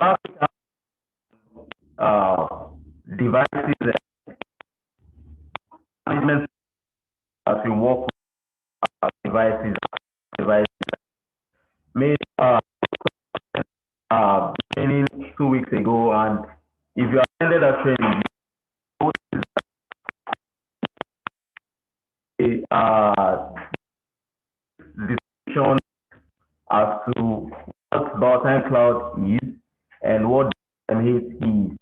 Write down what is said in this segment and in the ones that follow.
uh, devices and management as we work with devices made training 2 weeks ago, and if you attended that training, you description as to what Biotime Cloud is and what DMH is.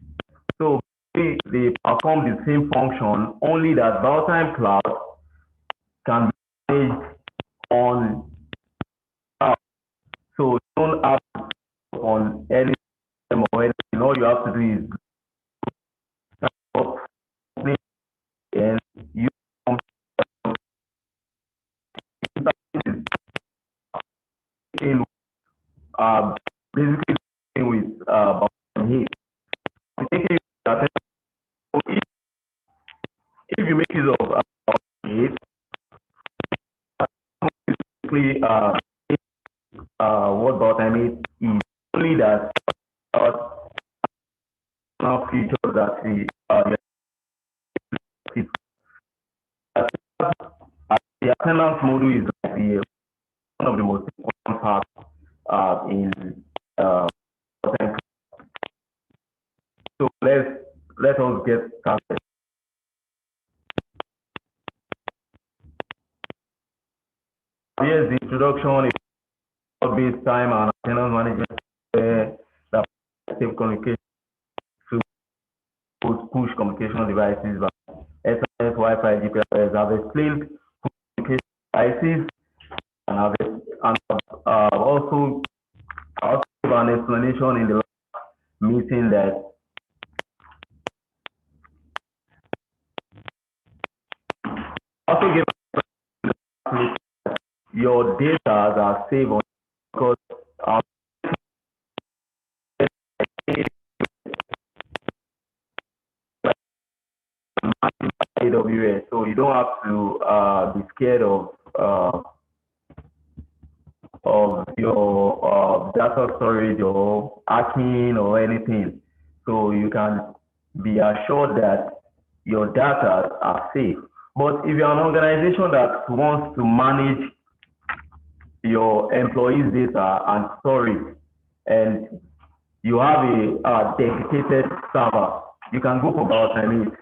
So they perform the same function, only that Biotime Cloud can be managed on cloud. So you don't have to on any system or anything. All you have to do is and you in basically with Biotime. If you make use of it, basically what Biotime is only that now features that the attendance module is like one of the most important parts in so let us get started. Here's the introduction. Based time and attendance management that safe communication to push communication devices by SMS, Wi-Fi, GPS. I've explained communication devices and also give an explanation in the last meeting that also give your data are saved on because AWS, so you don't have to be scared of your data storage or hacking or anything. So you can be assured that your data are safe. But if you're an organization that wants to manage your employees' data and storage, and you have a dedicated server, you can go for Biotime.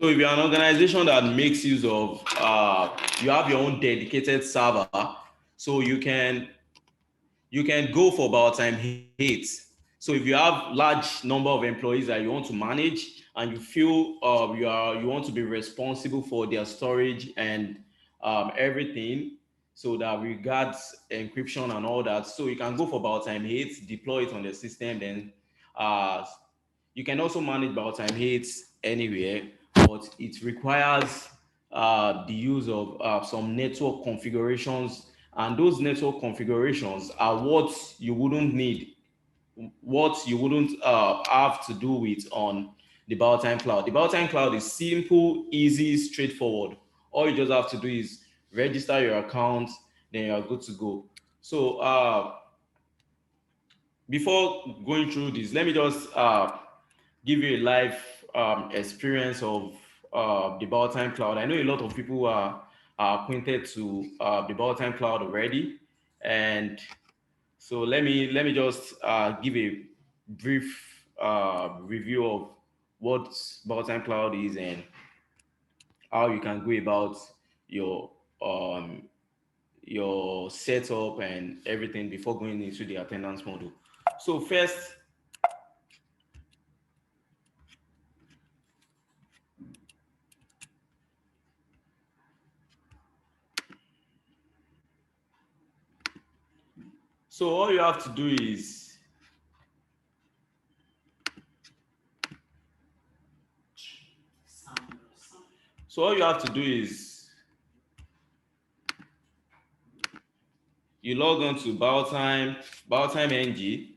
So if you're an organization that makes use of, you have your own dedicated server, so you can go for Biotime 8. So if you have large number of employees that you want to manage and you feel you want to be responsible for their storage and everything, so that regards encryption and all that, so you can go for Biotime 8, deploy it on the system, then you can also manage Biotime 8 anywhere, but it requires the use of some network configurations, and those network configurations are what you wouldn't need, what you wouldn't have to do with on the Biotime Cloud. The Biotime Cloud is simple, easy, straightforward. All you just have to do is register your account, then you're good to go. So before going through this, let me just give you a live experience of the Biotime Cloud. I know a lot of people are acquainted to the Biotime Cloud already, and so let me just give a brief review of what Biotime Cloud is and how you can go about um, your setup and everything before going into the attendance module. So first, so all you have to do is So all you have to do is you log on to Biotime NG.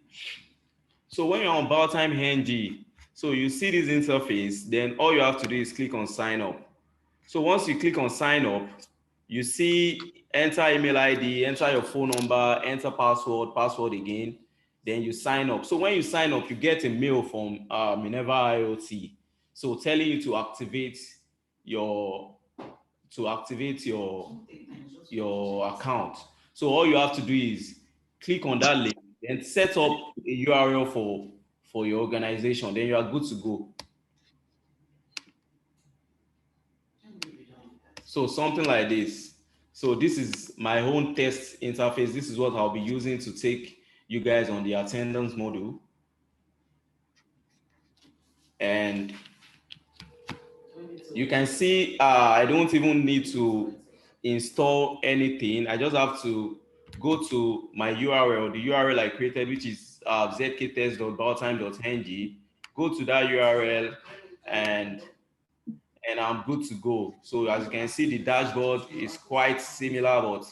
So when you're on Biotime NG, so you see this interface, then all you have to do is click on sign up. So once you click on sign up, you see enter email ID, enter your phone number, enter password again, then you sign up. So when you sign up, you get a mail from Minerva IoT, so telling you to activate your your account. So all you have to do is click on that link, then set up a URL for your organization. Then you are good to go. So something like this. So this is my own test interface. This is what I'll be using to take you guys on the attendance module. And you can see I don't even need to install anything. I just have to go to my URL, the URL I created, which is zktest.biotime.ng. Go to that URL and I'm good to go. So as you can see, the dashboard is quite similar, but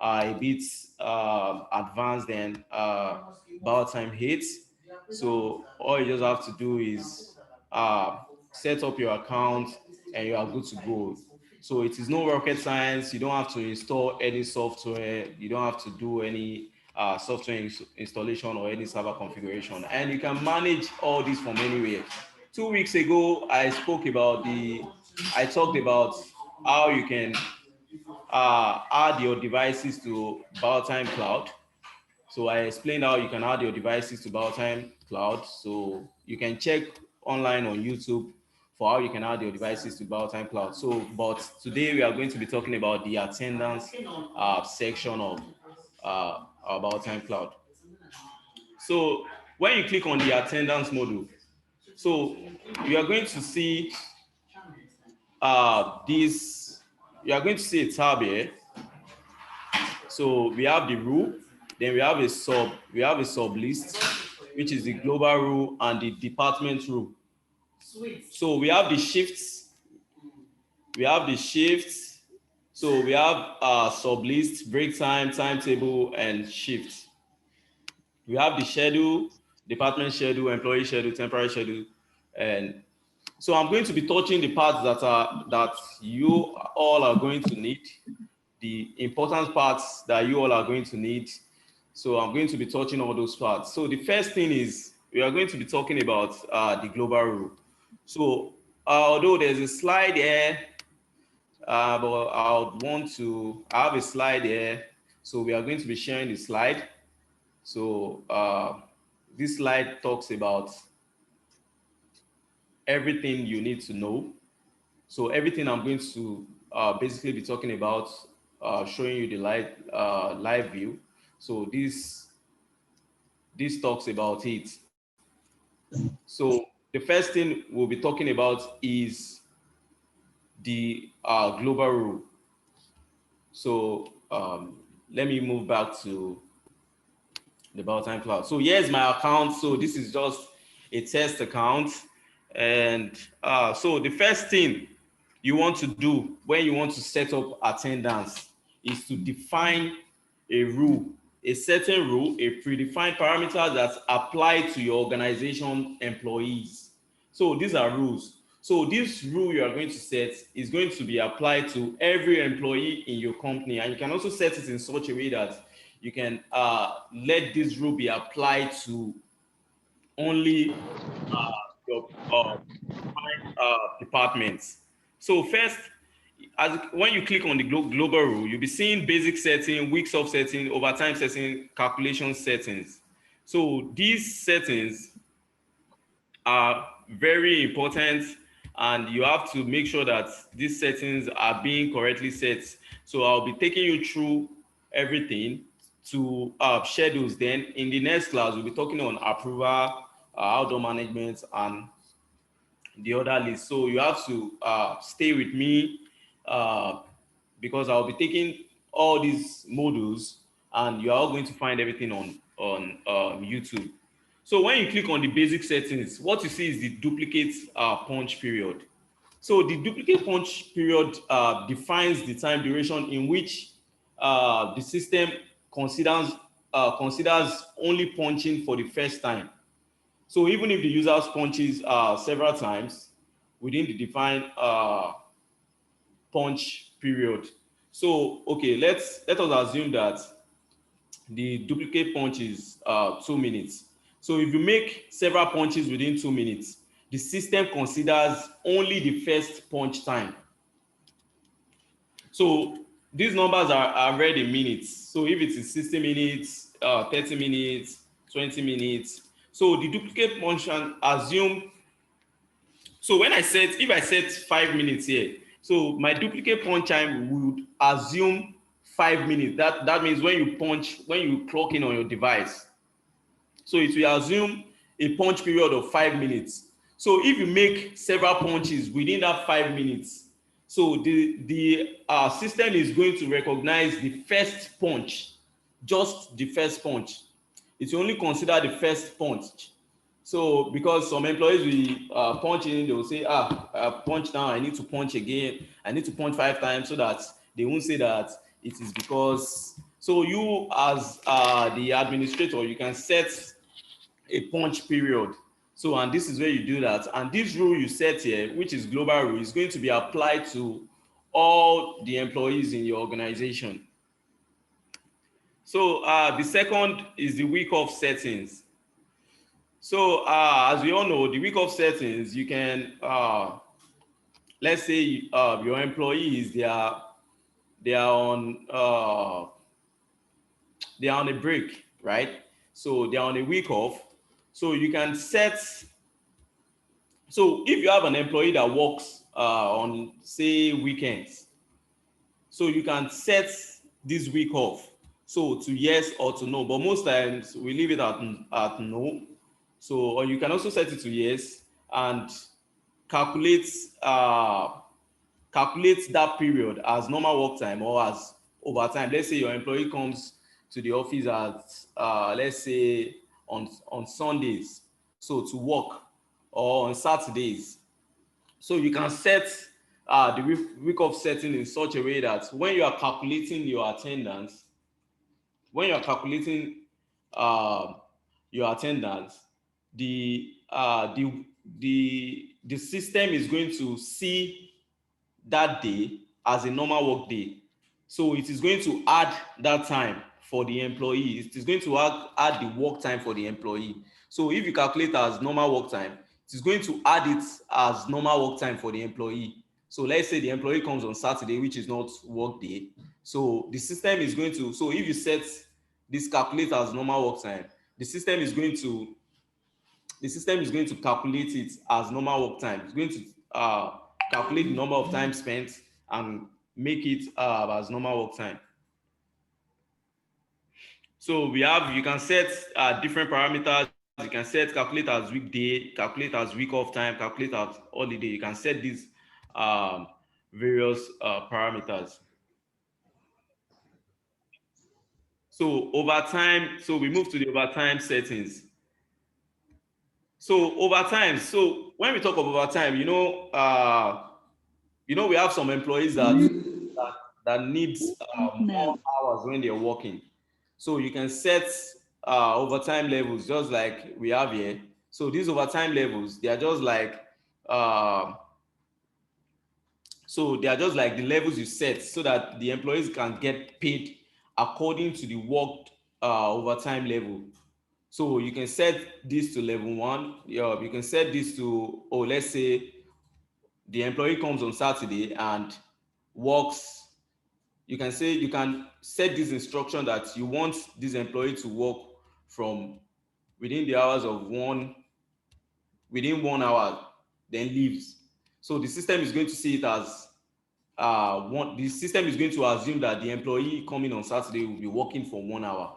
a bit advanced than Biotime hits. So all you just have to do is set up your account and you are good to go. So it is no rocket science. You don't have to install any software. You don't have to do any software installation or any server configuration. And you can manage all this from anywhere. 2 weeks ago, I talked about how you can add your devices to Biotime Cloud. So I explained how you can add your devices to Biotime Cloud. So you can check online on YouTube for how you can add your devices to Biotime Cloud. So, but today we are going to be talking about the attendance section of our Biotime Cloud. So when you click on the attendance module, so you are going to see this, you are going to see a tab here. So we have the rule, then we have a sub list, which is the global rule and the department rule. So we have the shifts, so we have sub list, break time, timetable, and shift. We have the schedule, department schedule, employee schedule, temporary schedule, and so I'm going to be touching the parts that you all are going to need, the important parts that you all are going to need. So I'm going to be touching all those parts. So the first thing is we are going to be talking about the global rule. So although there's a slide here, but I have a slide here. So we are going to be sharing the slide. So this slide talks about everything you need to know. So everything I'm going to basically be talking about, showing you the live view. So this talks about it. So the first thing we'll be talking about is the global rule. So let me move back to the Biotime Cloud. So here's my account. So this is just a test account. And so the first thing you want to do when you want to set up attendance is to define a rule, a certain rule, a predefined parameter that apply to your organization employees. So these are rules. So this rule you are going to set is going to be applied to every employee in your company. And you can also set it in such a way that you can let this rule be applied to only your departments. So first, when you click on the global rule, you'll be seeing basic setting, weeks of setting, overtime setting, calculation settings. So these settings are very important and you have to make sure that these settings are being correctly set. So I'll be taking you through everything to schedules. Then in the next class, we'll be talking on approval, outdoor management, and the other list. So you have to stay with me because I'll be taking all these modules and you're all going to find everything on YouTube. So when you click on the basic settings, what you see is the duplicate punch period. So the duplicate punch period defines the time duration in which the system considers considers only punching for the first time. So even if the user punches several times within the defined punch period. So okay, let us assume that the duplicate punch is 2 minutes. So if you make several punches within 2 minutes, the system considers only the first punch time. So these numbers are read in minutes. So if it is 60 minutes, 30 minutes, 20 minutes. So the duplicate function assume, so when I set, if I set 5 minutes here, so my duplicate punch time would assume 5 minutes. That means when you punch, when you clock in on your device. So it will assume a punch period of 5 minutes. So if you make several punches within that 5 minutes, so the system is going to recognize the first punch, just the first punch. It will only consider the first punch. So because some employees will punch in, they will say, I punch now, I need to punch again, I need to punch 5 times, so that they won't say that it is because. So you as the administrator, you can set a punch period. So, and this is where you do that. And this rule you set here, which is global rule, is going to be applied to all the employees in your organization. So the second is the week off settings. So as we all know, the week off settings, you can, let's say your employees, they are on a break, right? So they're on a week off. So you can set. So if you have an employee that works on, say, weekends, so you can set this week off, so to yes or to no. But most times we leave it at no. So, or you can also set it to yes and calculate uh, calculate that period as normal work time or as overtime. Let's say your employee comes to the office at let's say on Sundays, so to work, or on Saturdays. So you can set the week of setting in such a way that when you are calculating your attendance, when you are calculating uh, your attendance, the the system is going to see that day as a normal work day. So it is going to add that time for the employee. It is going to add the work time for the employee. So if you calculate as normal work time, it is going to add it as normal work time for the employee. So let's say the employee comes on Saturday, which is not work day. So the system is going to, so if you set this calculate as normal work time, the system is going to calculate it as normal work time. It's going to calculate the number of time spent and make it as normal work time. So you can set different parameters. You can set calculate as weekday, calculate as week off time, calculate as holiday. You can set these um, various parameters. So overtime, so we move to the overtime settings. So overtime, so when we talk of overtime, we have some employees that needs more hours when they're working. So you can set overtime levels just like we have here. So these overtime levels, they are just like uh, the levels you set so that the employees can get paid according to the worked overtime level. So you can set this to level one. Yeah, you can set this to, let's say the employee comes on Saturday and works. You can set this instruction that you want this employee to work from within the hours of within 1 hour, then leaves. So the system is going to see it as the system is going to assume that the employee coming on Saturday will be working for 1 hour.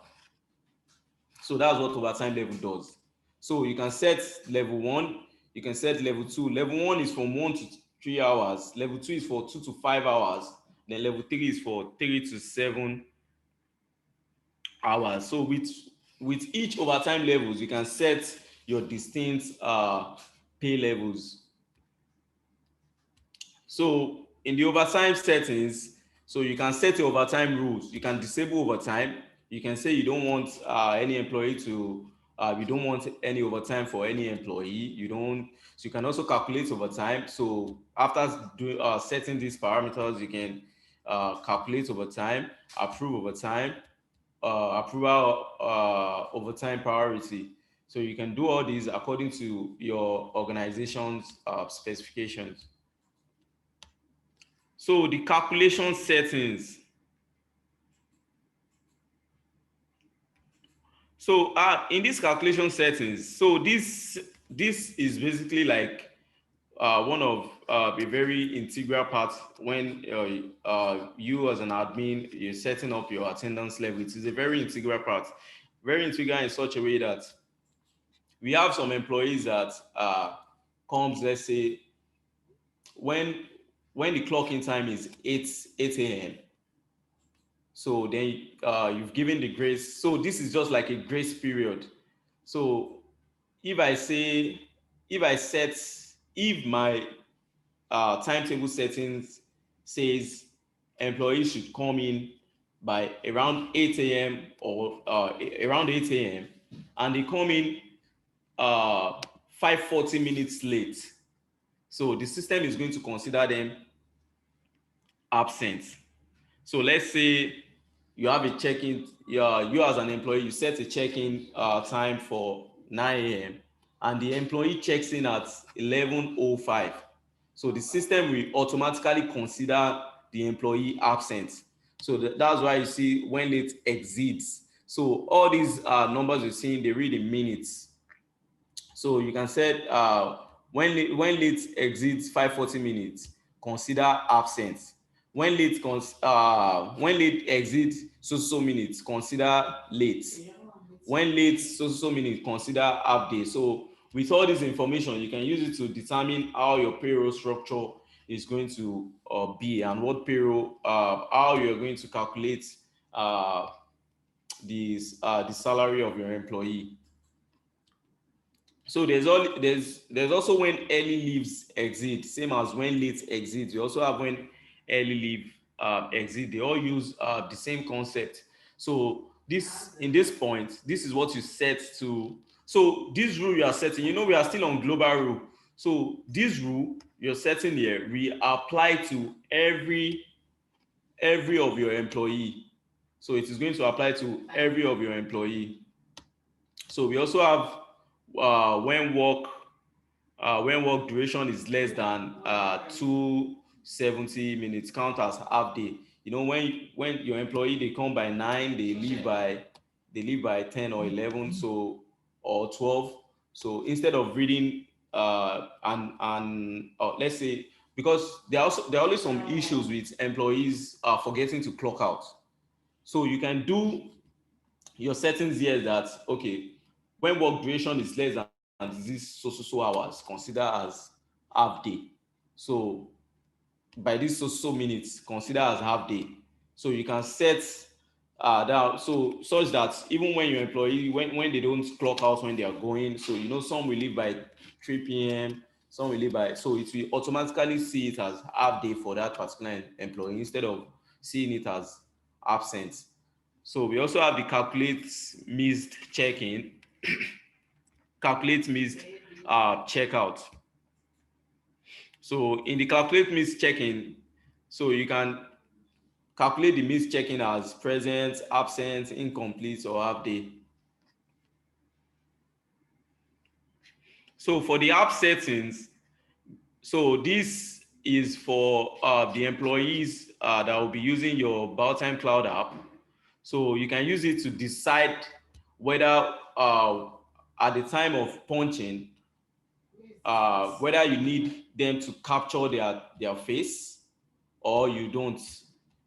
So that's what overtime level does. So you can set level one, you can set level two. Level one is from 1 to 3 hours. Level two is for 2 to 5 hours. Then level three is for 3 to 7 hours. So with each overtime levels, you can set your distinct pay levels. So in the overtime settings, so you can set your overtime rules. You can disable overtime. You can say you don't want any employee to, you don't want any overtime for any employee. You don't. So you can also calculate overtime. So after setting these parameters, you can calculate overtime, approve overtime, approval overtime priority. So you can do all these according to your organization's specifications. So the calculation settings. So in this calculation settings, so this is basically like one of a very integral part when you as an admin you're setting up your attendance level. It is a very integral part, very integral in such a way that we have some employees that comes, let's say, when when the clocking time is 8 a.m. So then you've given the grace. So this is just like a grace period. So if I say, if I set, if my timetable settings says employees should come in by around 8 a.m. or around 8 a.m. and they come in 5:40 minutes late. So the system is going to consider them absent. So let's say you have a check-in, you as an employee, you set a check-in time for 9 a.m. and the employee checks in at 11:05. So the system will automatically consider the employee absent. So that's why you see when it exceeds. So all these numbers you're seeing, they read in minutes. So you can set when late exceeds 540 minutes, consider absent. When late exceeds so minutes, consider late. When late so minutes, consider half day. So with all this information, you can use it to determine how your payroll structure is going to be, and what payroll, how you're going to calculate uh, the salary of your employee. So there's also when early leaves exit, same as when late exit. You also have when early leave exit. They all use the same concept. So this, in this point, this is what you set to. So this rule you are setting, we are still on global rule. So this rule you're setting here, we apply to every of your employee. So it is going to apply to every of your employee. So we also have when work duration is less than 270 minutes, count as half day. When your employee, they come by 9, they leave by 10 or 11, so, or 12. So instead of reading and let's say, because there are always some issues with employees forgetting to clock out. So you can do your settings here that, okay, when work duration is less than this so hours, consider as half day. So by this so minutes, consider as half day. So you can set that, so such that even when your employee, when they don't clock out when they are going, so some will leave by 3 p.m., some will leave by, so it will automatically see it as half day for that particular employee instead of seeing it as absent. So we also have the calculate missed check-in, calculate missed checkout. So in the calculate missed check-in, so you can calculate the missed check-in as present, absent, incomplete, or half day. So for the app settings, so this is for the employees that will be using your Biotime Cloud app. So you can use it to decide whether at the time of punching, whether you need them to capture their face or you don't.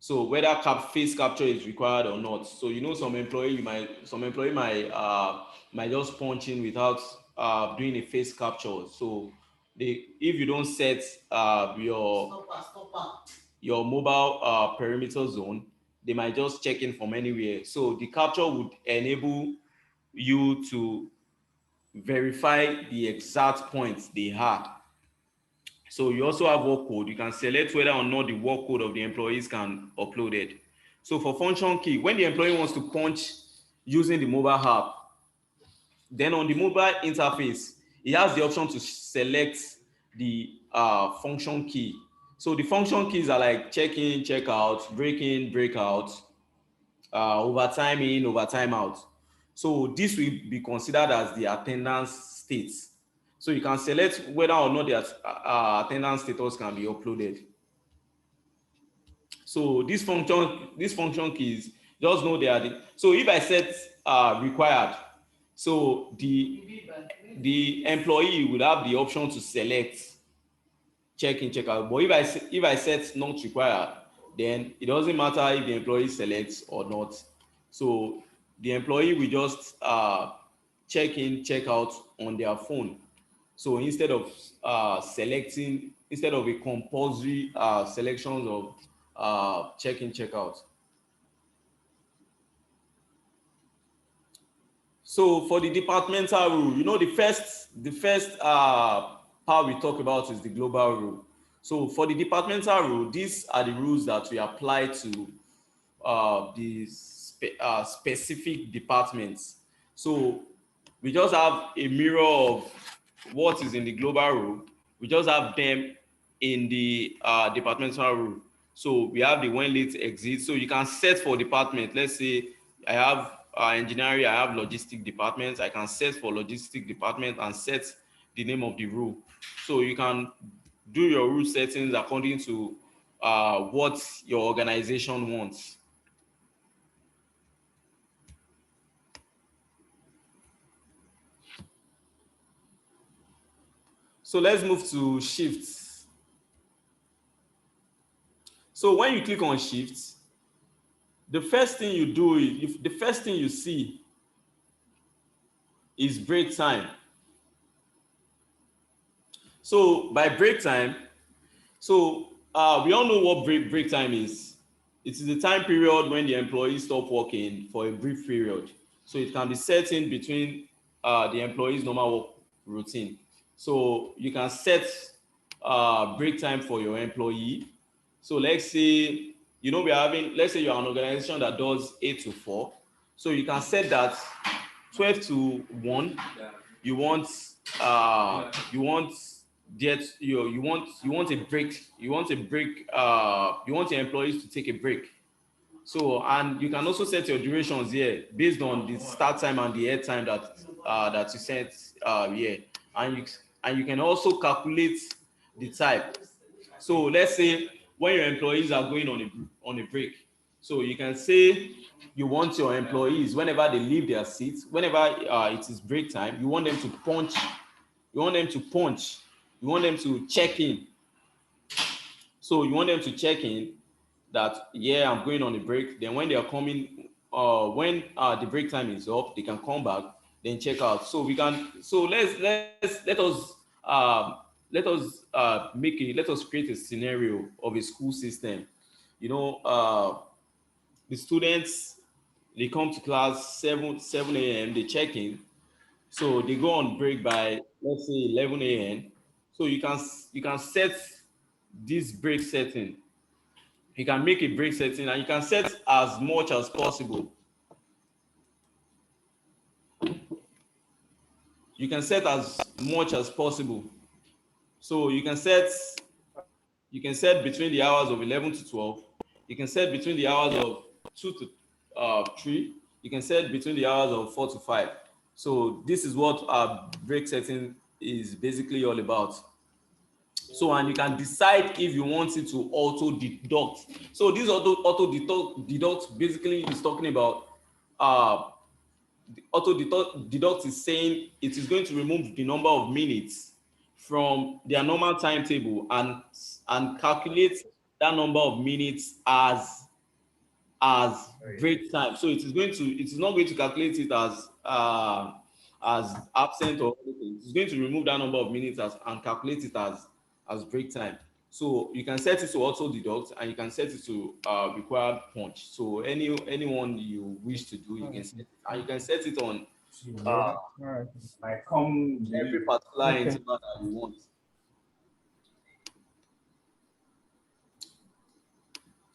So whether face capture is required or not. So some employee might just punch in without doing a face capture. So if you don't set your mobile perimeter zone, they might just check in from anywhere. So the capture would enable you to verify the exact points they had. So you also have work code. You can select whether or not the work code of the employees can upload it. So for function key, when the employee wants to punch using the mobile app, then on the mobile interface, he has the option to select the function key. So the function keys are like check in, check out, break in, break out, overtime in, overtime out. So this will be considered as the attendance state. So you can select whether or not the attendance status can be uploaded. So this function keys, just know they are so if I set required, so the employee would have the option to select check in, check out. But if I set not required, then it doesn't matter if the employee selects or not. So the employee will just check in, check out on their phone. So instead of instead of a compulsory selection of check in, check out. So for the departmental rule, the first part we talk about is the global rule. So for the departmental rule, these are the rules that we apply to specific departments. So we just have a mirror of what is in the global rule. We just have them in the departmental rule. So we have the when late exit. So you can set for department. Let's say I have engineering, I have logistic department. I can set for logistic department and set the name of the rule. So you can do your rule settings according to what your organization wants. So let's move to shifts. So when you click on shifts, the first thing you do is the first thing you see is break time. So by break time, so we all know what break time is. It is the time period when the employees stop working for a brief period. So it can be set in between the employee's normal work routine. So you can set break time for your employee. So let's say let's say you're an organization that does 8 to 4. So you can set that 12 to 1. You want you want you want a break. You want a break. You want your employees to take a break. So, and you can also set your durations here based on the start time and the end time that you set here, and you can also calculate the type. So let's say when your employees are going on a break, so you can say you want your employees whenever they leave their seats, whenever it is break time, you want them to punch, you want them to punch, you want them to check in. So you want them to check in that, yeah, I'm going on a break. Then when they are coming, when the break time is up, they can come back, then check out. So we can, so let us create a scenario of a school system. You know, the students, they come to class 7 a.m. They check in, so they go on break by, let's say, 11 a.m. So you can set this break setting. You can make a break setting and you can set as much as possible. You can set as much as possible. So you can set between the hours of 11 to 12. You can set between the hours of 2 to 3. You can set between the hours of 4 to 5. So this is what our break setting is basically all about. So, and you can decide if you want it to auto deduct. So this auto deduct basically is talking about auto deduct is saying it is going to remove the number of minutes from their normal timetable and calculate that number of minutes as break time. So it is not going to calculate it as absent or anything. It's going to remove that number of minutes and calculate it as break time. So you can set it to auto deduct and you can set it to required punch. So anyone you wish to do, you can set it, and you can set it on every particular interval that you want.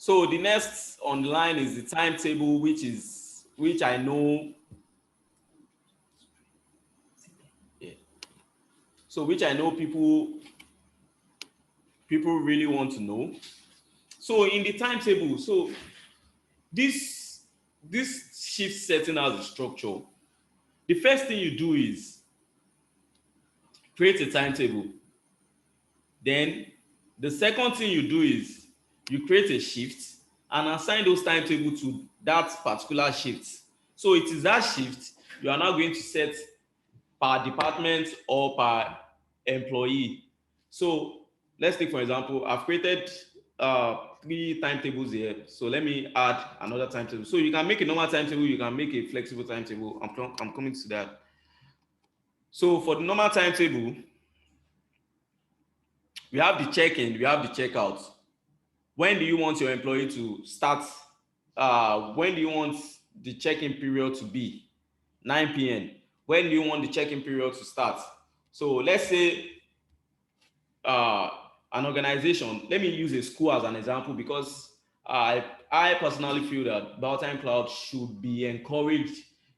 So the next on the line is the timetable, which I know, yeah. So which I know people really want to know. So in the timetable, so this this shift setting has a structure. The first thing you do is create a timetable. Then the second thing you do is you create a shift and assign those timetable to that particular shift. So it is that shift you are now going to set per department or per employee. So let's take for example, I've created three timetables here. So let me add another timetable. So you can make a normal timetable, you can make a flexible timetable. I'm coming to that. So for the normal timetable, we have the check-in, we have the checkout. When do you want your employee to start? When do you want the check-in period to be? 9 p.m. When do you want the check-in period to start? So let's say uh, an organization, let me use a school as an example because I personally feel that Biotime Cloud should be encouraged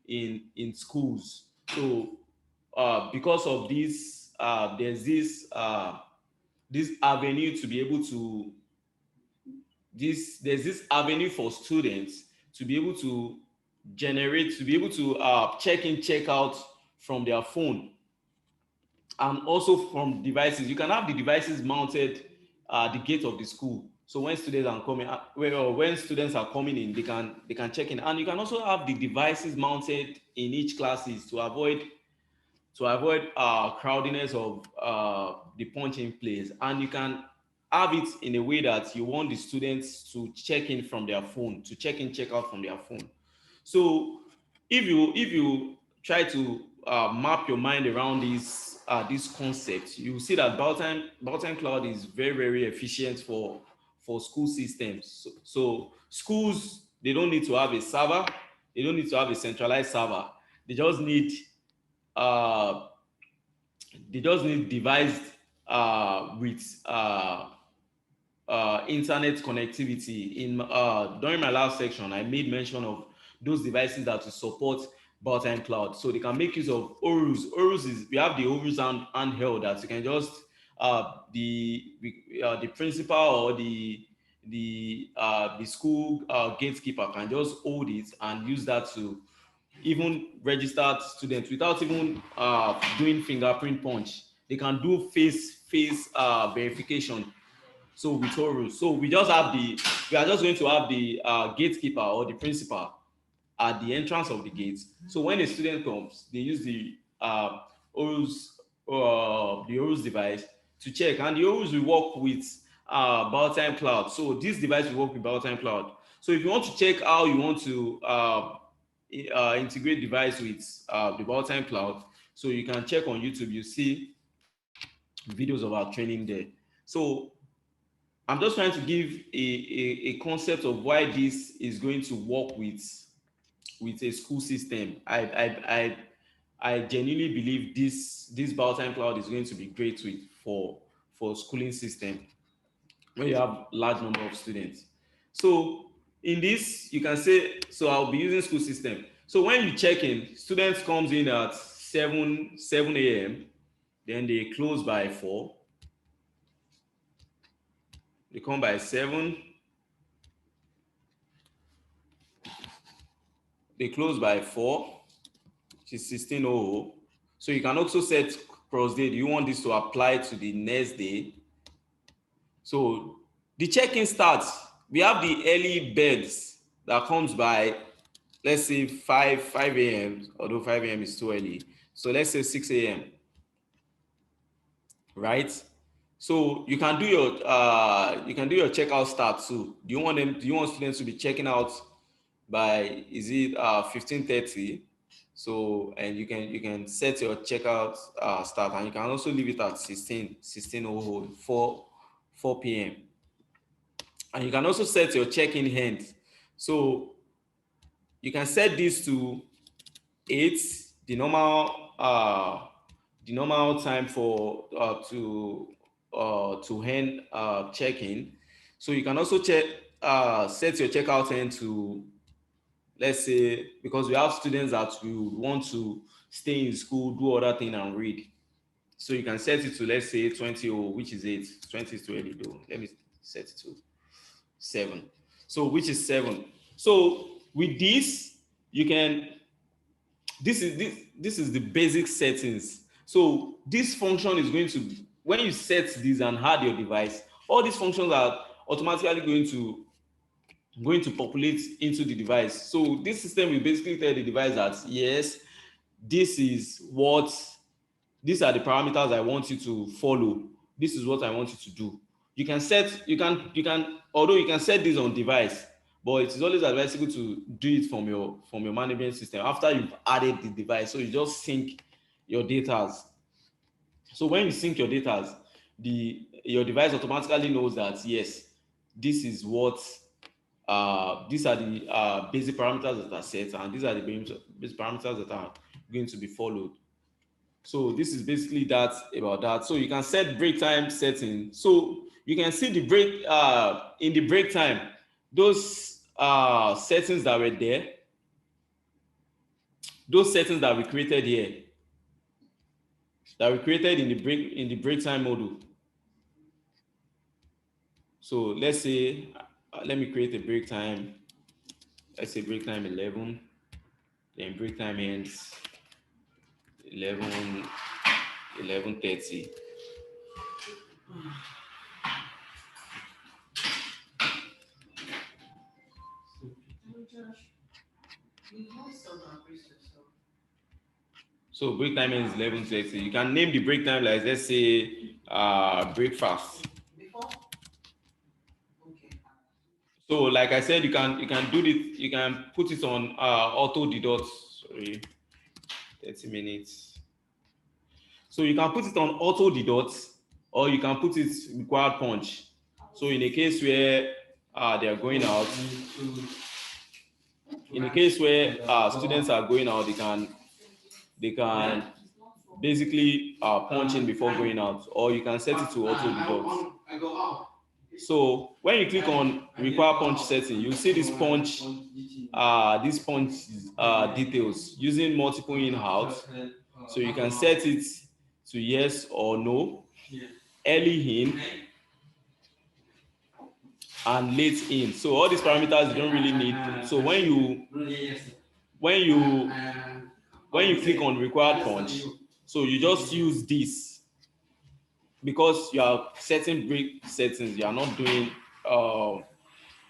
in schools. So because of this, there's this avenue to be able to there's this avenue for students to be able to check in, check out from their phone and also from devices. You can have the devices mounted at the gate of the school. So when students are coming, when students are coming in, they can check in, and you can also have the devices mounted in each classes to avoid crowdiness of the punching place. And you can have it in a way that you want the students to check in from their phone, to check in, check out from their phone. So if you try to map your mind around this concept, you will see that Baltan Cloud is very, very efficient for school systems. So schools, they don't need to have a server, they don't need to have a centralized server. They just need uh, device with internet connectivity. During my last section, I made mention of those devices that will support Biotime Cloud, so they can make use of Orus. Orus is, we have the Orus handheld that you can just the principal or the school gatekeeper can just hold it and use that to even registered students without even doing fingerprint punch. They can do face verification. So with Horus, so we are just going to have the gatekeeper or the principal at the entrance of the gate. So when a student comes, they use Horus the Horus device to check, and the Horus will work with Biotime Cloud. So this device will work with Biotime Cloud. So if you want to check how you want to integrate device with the Biotime Cloud, so you can check on YouTube. You see videos of our training there. So I'm just trying to give a concept of why this is going to work with a school system. I genuinely believe this Biotime Cloud is going to be great for schooling system when you have large number of students. So in this, you can say, so I'll be using school system. So when you check in, students comes in at 7 a.m. Then they close by 4. They come by 7. They close by 4, which is 16:00. So you can also set cross day. Do you want this to apply to the next day? So the check-in starts. We have the early birds that comes by, let's say 5 a.m. Although 5 a.m. is too early. So let's say 6 a.m. Right? So you can do your checkout start too. Do you want students to be checking out by, is it 15:30? So, and you can set your checkout start, and you can also leave it at 16:00, 4 p.m. And you can also set your check-in end. So you can set this to 8, the normal time for to end check-in. So you can also set your checkout time to, let's say, because we have students that will want to stay in school, do other thing and read. So you can set it to, let's say, 20, or which is 8. 20 is too early though. Let me set it to 7. So which is 7. So with this, you can, this is the basic settings. So this function is going to, when you set this and add your device, all these functions are automatically going to populate into the device. So this system will basically tell the device that yes, this is what, these are the parameters I want you to follow. This is what I want you to do. You can set, although you can set this on device, but it is always advisable to do it from your management system after you've added the device. So you just sync your data. So when you sync your data, your device automatically knows that yes, this is what these are the basic parameters that are set, and these are the basic parameters that are going to be followed. So this is basically that about that. So you can set break time setting. So you can see the break in the break time, those settings that were there, those settings that we created here, that we created in the break time module. So let's say let me create a break time. Let's say break time 11. Then break time ends 11:30. So break time ends 11:30. You can name the break time like, let's say breakfast. So like I said, you can do it. You can put it on auto deduct. Sorry, 30 minutes. So you can put it on auto deduct, or you can put it required punch. So in a case where they are going out, in a case where students are going out, they can basically punch in before going out, or you can set it to auto deduct. So when you click on require punch setting, you see this punch details using multiple in out. So you can set it to yes or no, early in, and late in. So all these parameters you don't really need. So when you click on required punch, so you just use this because you are setting break settings. You are not doing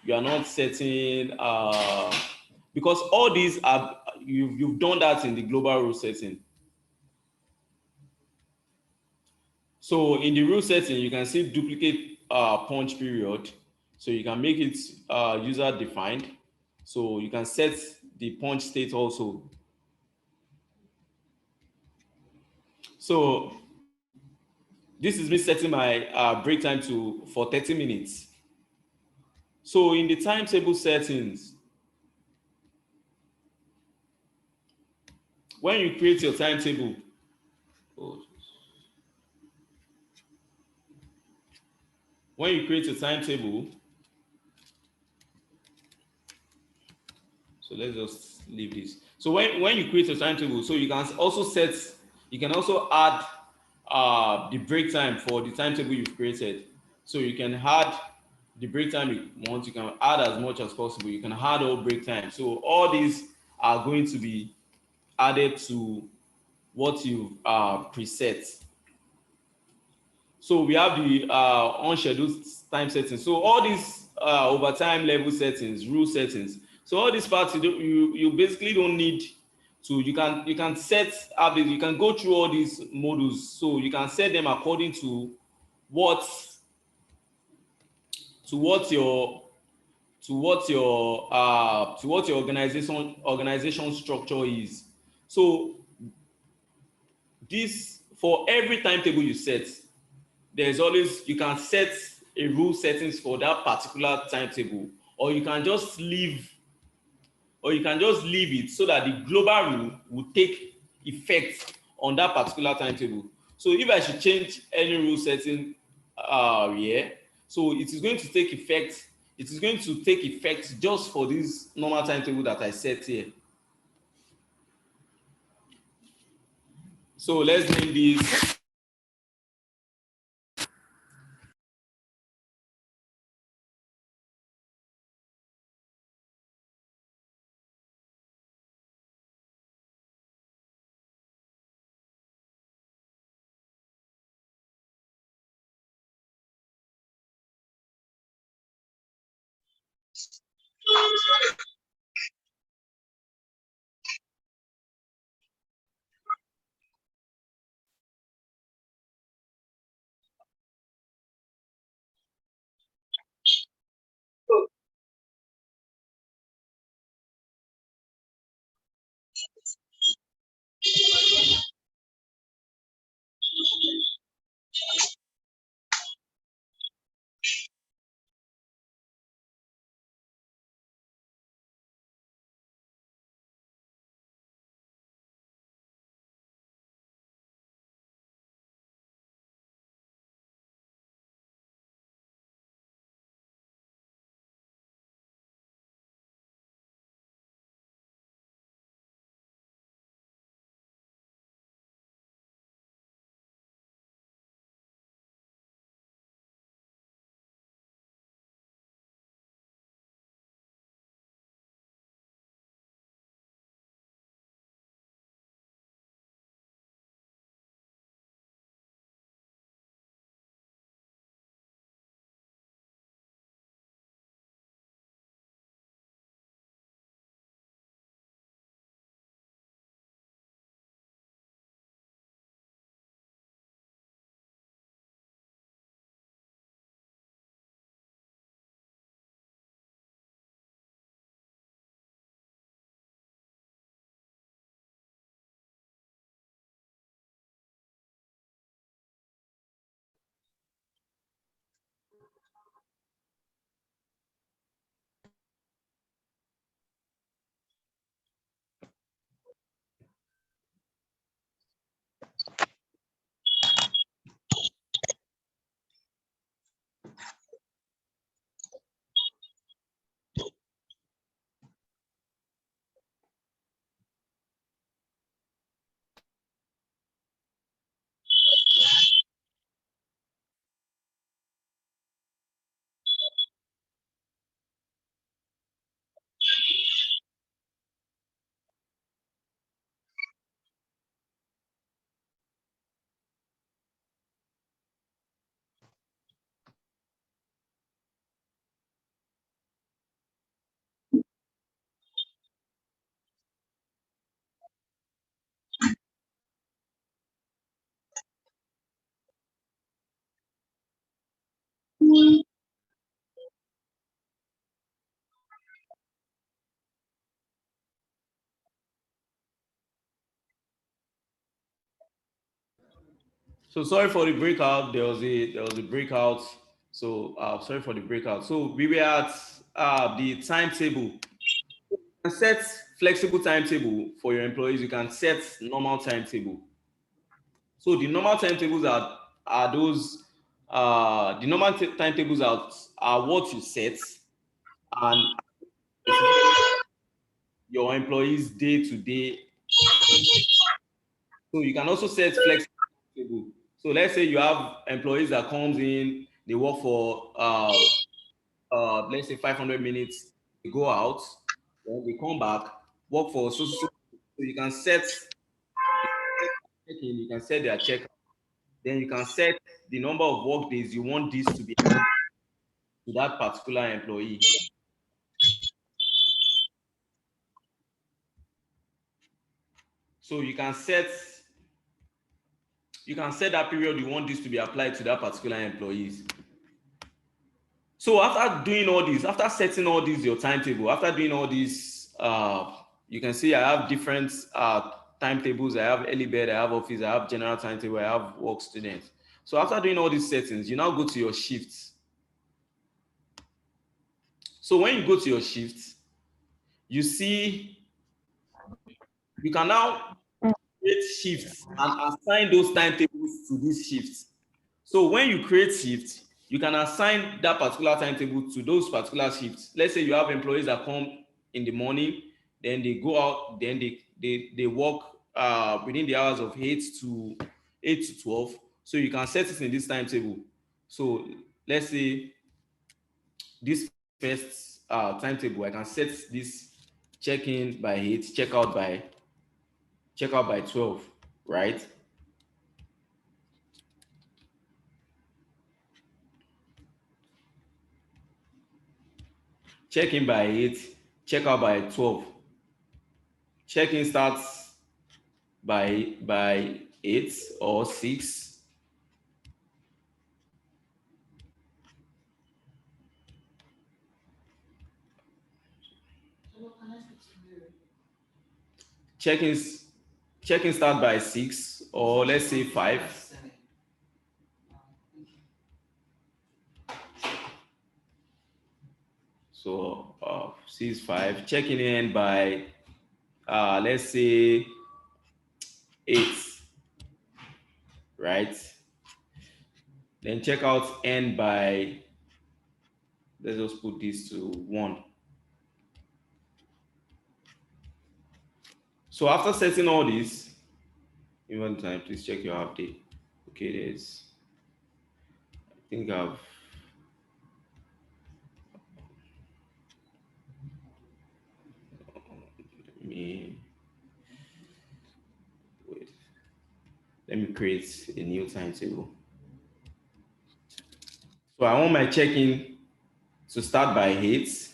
you are not setting because all these are you've done that in the global rule setting. So in the rule setting, you can see duplicate punch period. So you can make it user defined. So you can set the punch state also. So this is me setting my break time for 30 minutes. So in the timetable settings, when you create your timetable, when you create a timetable, so let's just leave this. So when you create a timetable, so you can also add the break time for the timetable you've created. So you can add the break time you want, you can add as much as possible. You can add all break time. So all these are going to be added to what you preset. So we have the unscheduled time settings. So all these overtime level settings, rule settings. So all these parts you basically don't need to. You can set up. You can go through all these modules. So you can set them according to what your organization structure is. So this, for every timetable you set, there's always, you can set a rule settings for that particular timetable, or you can just leave it so that the global rule will take effect on that particular timetable. So if I should change any rule setting here, so it is going to take effect it is going to take effect just for this normal timetable that I set here. So let's name this. So sorry for the breakout. There was a breakout. So sorry for the breakout. So we were at the timetable. You can set flexible timetable for your employees. You can set normal timetable. So the normal timetables are those the normal timetables are what you set and specific your employees day to day. So you can also set flexible timetable. So let's say you have employees that comes in, they work for let's say 500 minutes, they go out, then they come back, work for so you can set check-in, you can set their check, then you can set the number of work days you want this to be to that particular employee. So you can set that period you want this to be applied to that particular employees. So after doing all this, after setting all this your timetable, after doing all this, you can see I have different timetables. I have early bed, I have office, I have general timetable, I have work students. So after doing all these settings, you now go to your shifts. So when you go to your shifts, you see you can now create shifts and assign those timetables to these shifts. So when you create shifts, you can assign that particular timetable to those particular shifts. Let's say you have employees that come in the morning, then they go out, then they work within the hours of 8 to 12. So you can set it in this timetable. So let's say this first timetable, I can set this check-in by 8, check out by 12, right? Check in by 8, check out by 12. Check in starts by 8 or 6. Check-ins check-in start by 6 or let's say 5. So 6, 5. Checking in by let's say 8, right? Then checkout end by, let's just put this to 1. So after setting all this, even time, please check your update. Okay, there's, I think I've, me, wait, let me create a new timetable. So I want my check-in to start by 8.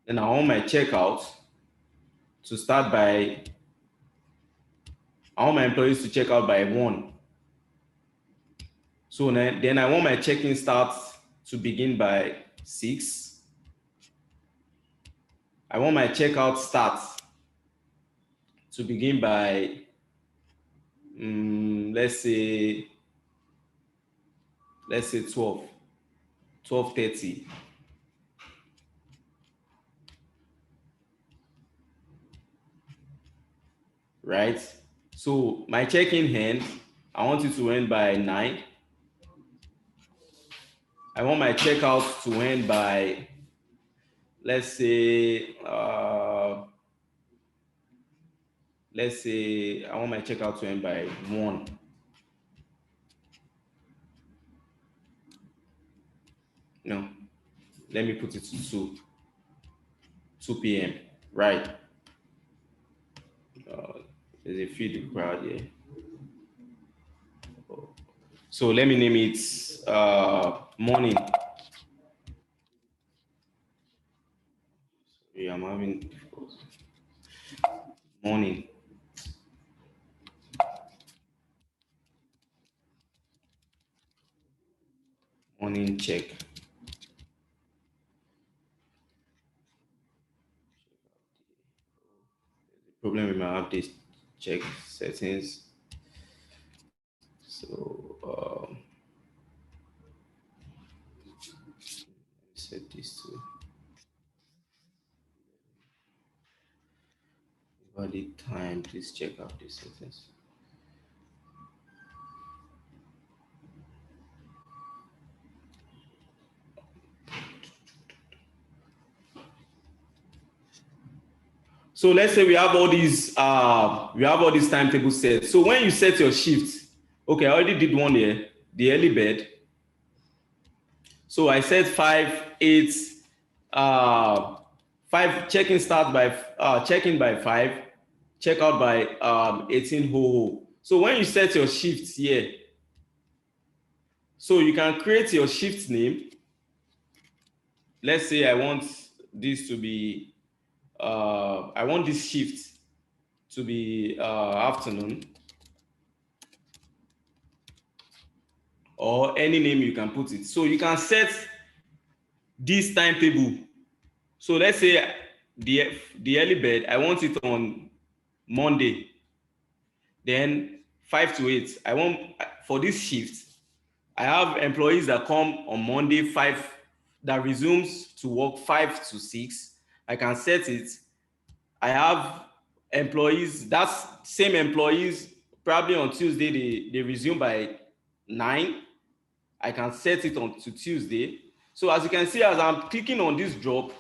Then I want my checkout to start by, I want my employees to check out by 1. So then I want my check-in start to begin by 6. I want my checkout start to begin by, let's say 12:30. Right? So my check-in end, I want it to end by 9. I want my checkout to end by, let's say I want my checkout to end by 1. No, let me put it to 2 p.m. Right? There's a feed required here. So let me name it morning. Sorry, I'm having morning. Morning check. Problem with my update check settings. So set this to valid time. Please check out this settings. So let's say we have all these timetables set. So when you set your shift, okay, I already did one here, the early bird. So I set 5, 8, 5 check-in start by check-in by 5, check out by 18:00. So when you set your shifts here, so you can create your shift name. Let's say I want this to be I want this shift to be afternoon, or any name you can put it. So you can set this timetable. So let's say the early bird, I want it on Monday, then 5 to 8. I want, for this shift, I have employees that come on Monday 5, that resumes to work 5 to 6. I can set it. I have employees, that's same employees, probably on Tuesday they resume by 9. I can set it on to Tuesday. So as you can see, as I'm clicking on this drop,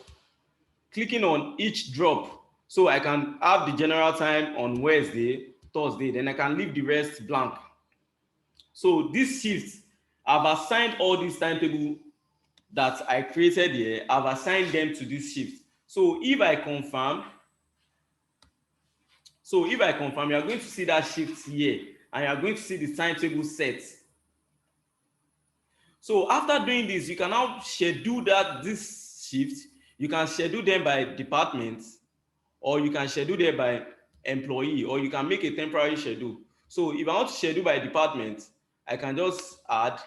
clicking on each drop, so I can have the general time on Wednesday, Thursday, then I can leave the rest blank. So this shift, I've assigned all these timetable that I created here, I've assigned them to this shift. So if I confirm, you are going to see that shift here, and you are going to see the timetable set. So after doing this, you can now schedule this shift. You can schedule them by department, or you can schedule them by employee, or you can make a temporary schedule. So if I want to schedule by department, I can just add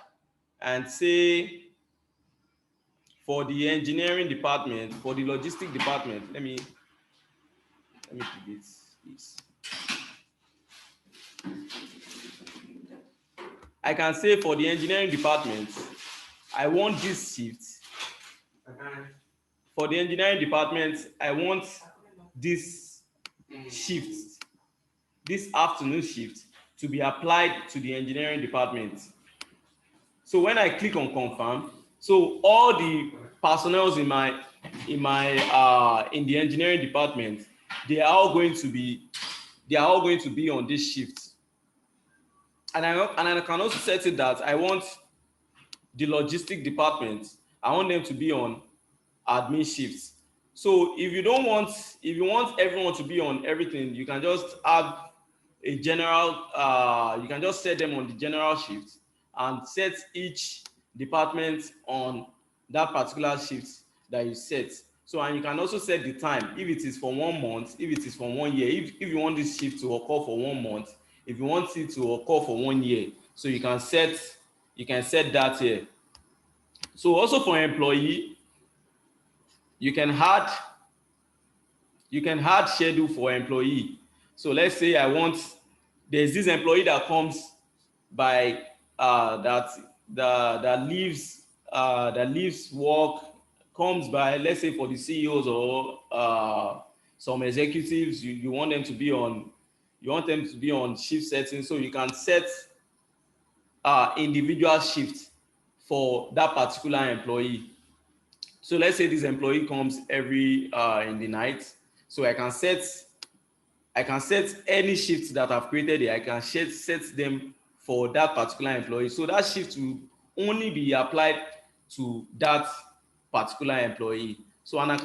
and say for the engineering department, for the logistic department, let me delete this. I can say for the engineering department, I want this shift. For the engineering department, I want this shift, this afternoon shift, to be applied to the engineering department. So when I click on confirm, so all the personnel in the engineering department, they are all going to be on this shift. And I can also set it that I want the logistic department, I want them to be on admin shifts. So if you want everyone to be on everything, you can just have a general, you can just set them on the general shift and set each department on that particular shift that you set. So, and you can also set the time, if it is for 1 month, if it is for 1 year, if you want this shift to occur for 1 month, if you want it to occur for 1 year, so you can set that here. So also for employee, you can add schedule for employee. So let's say there's this employee that comes by that leaves work, comes by, let's say for the CEOs or some executives, you want them to be on shift settings, so you can set individual shift for that particular employee. So let's say this employee comes every in the night, so I can set any shifts that I've created here. I can set them for that particular employee. So that shift will only be applied to that particular employee. So and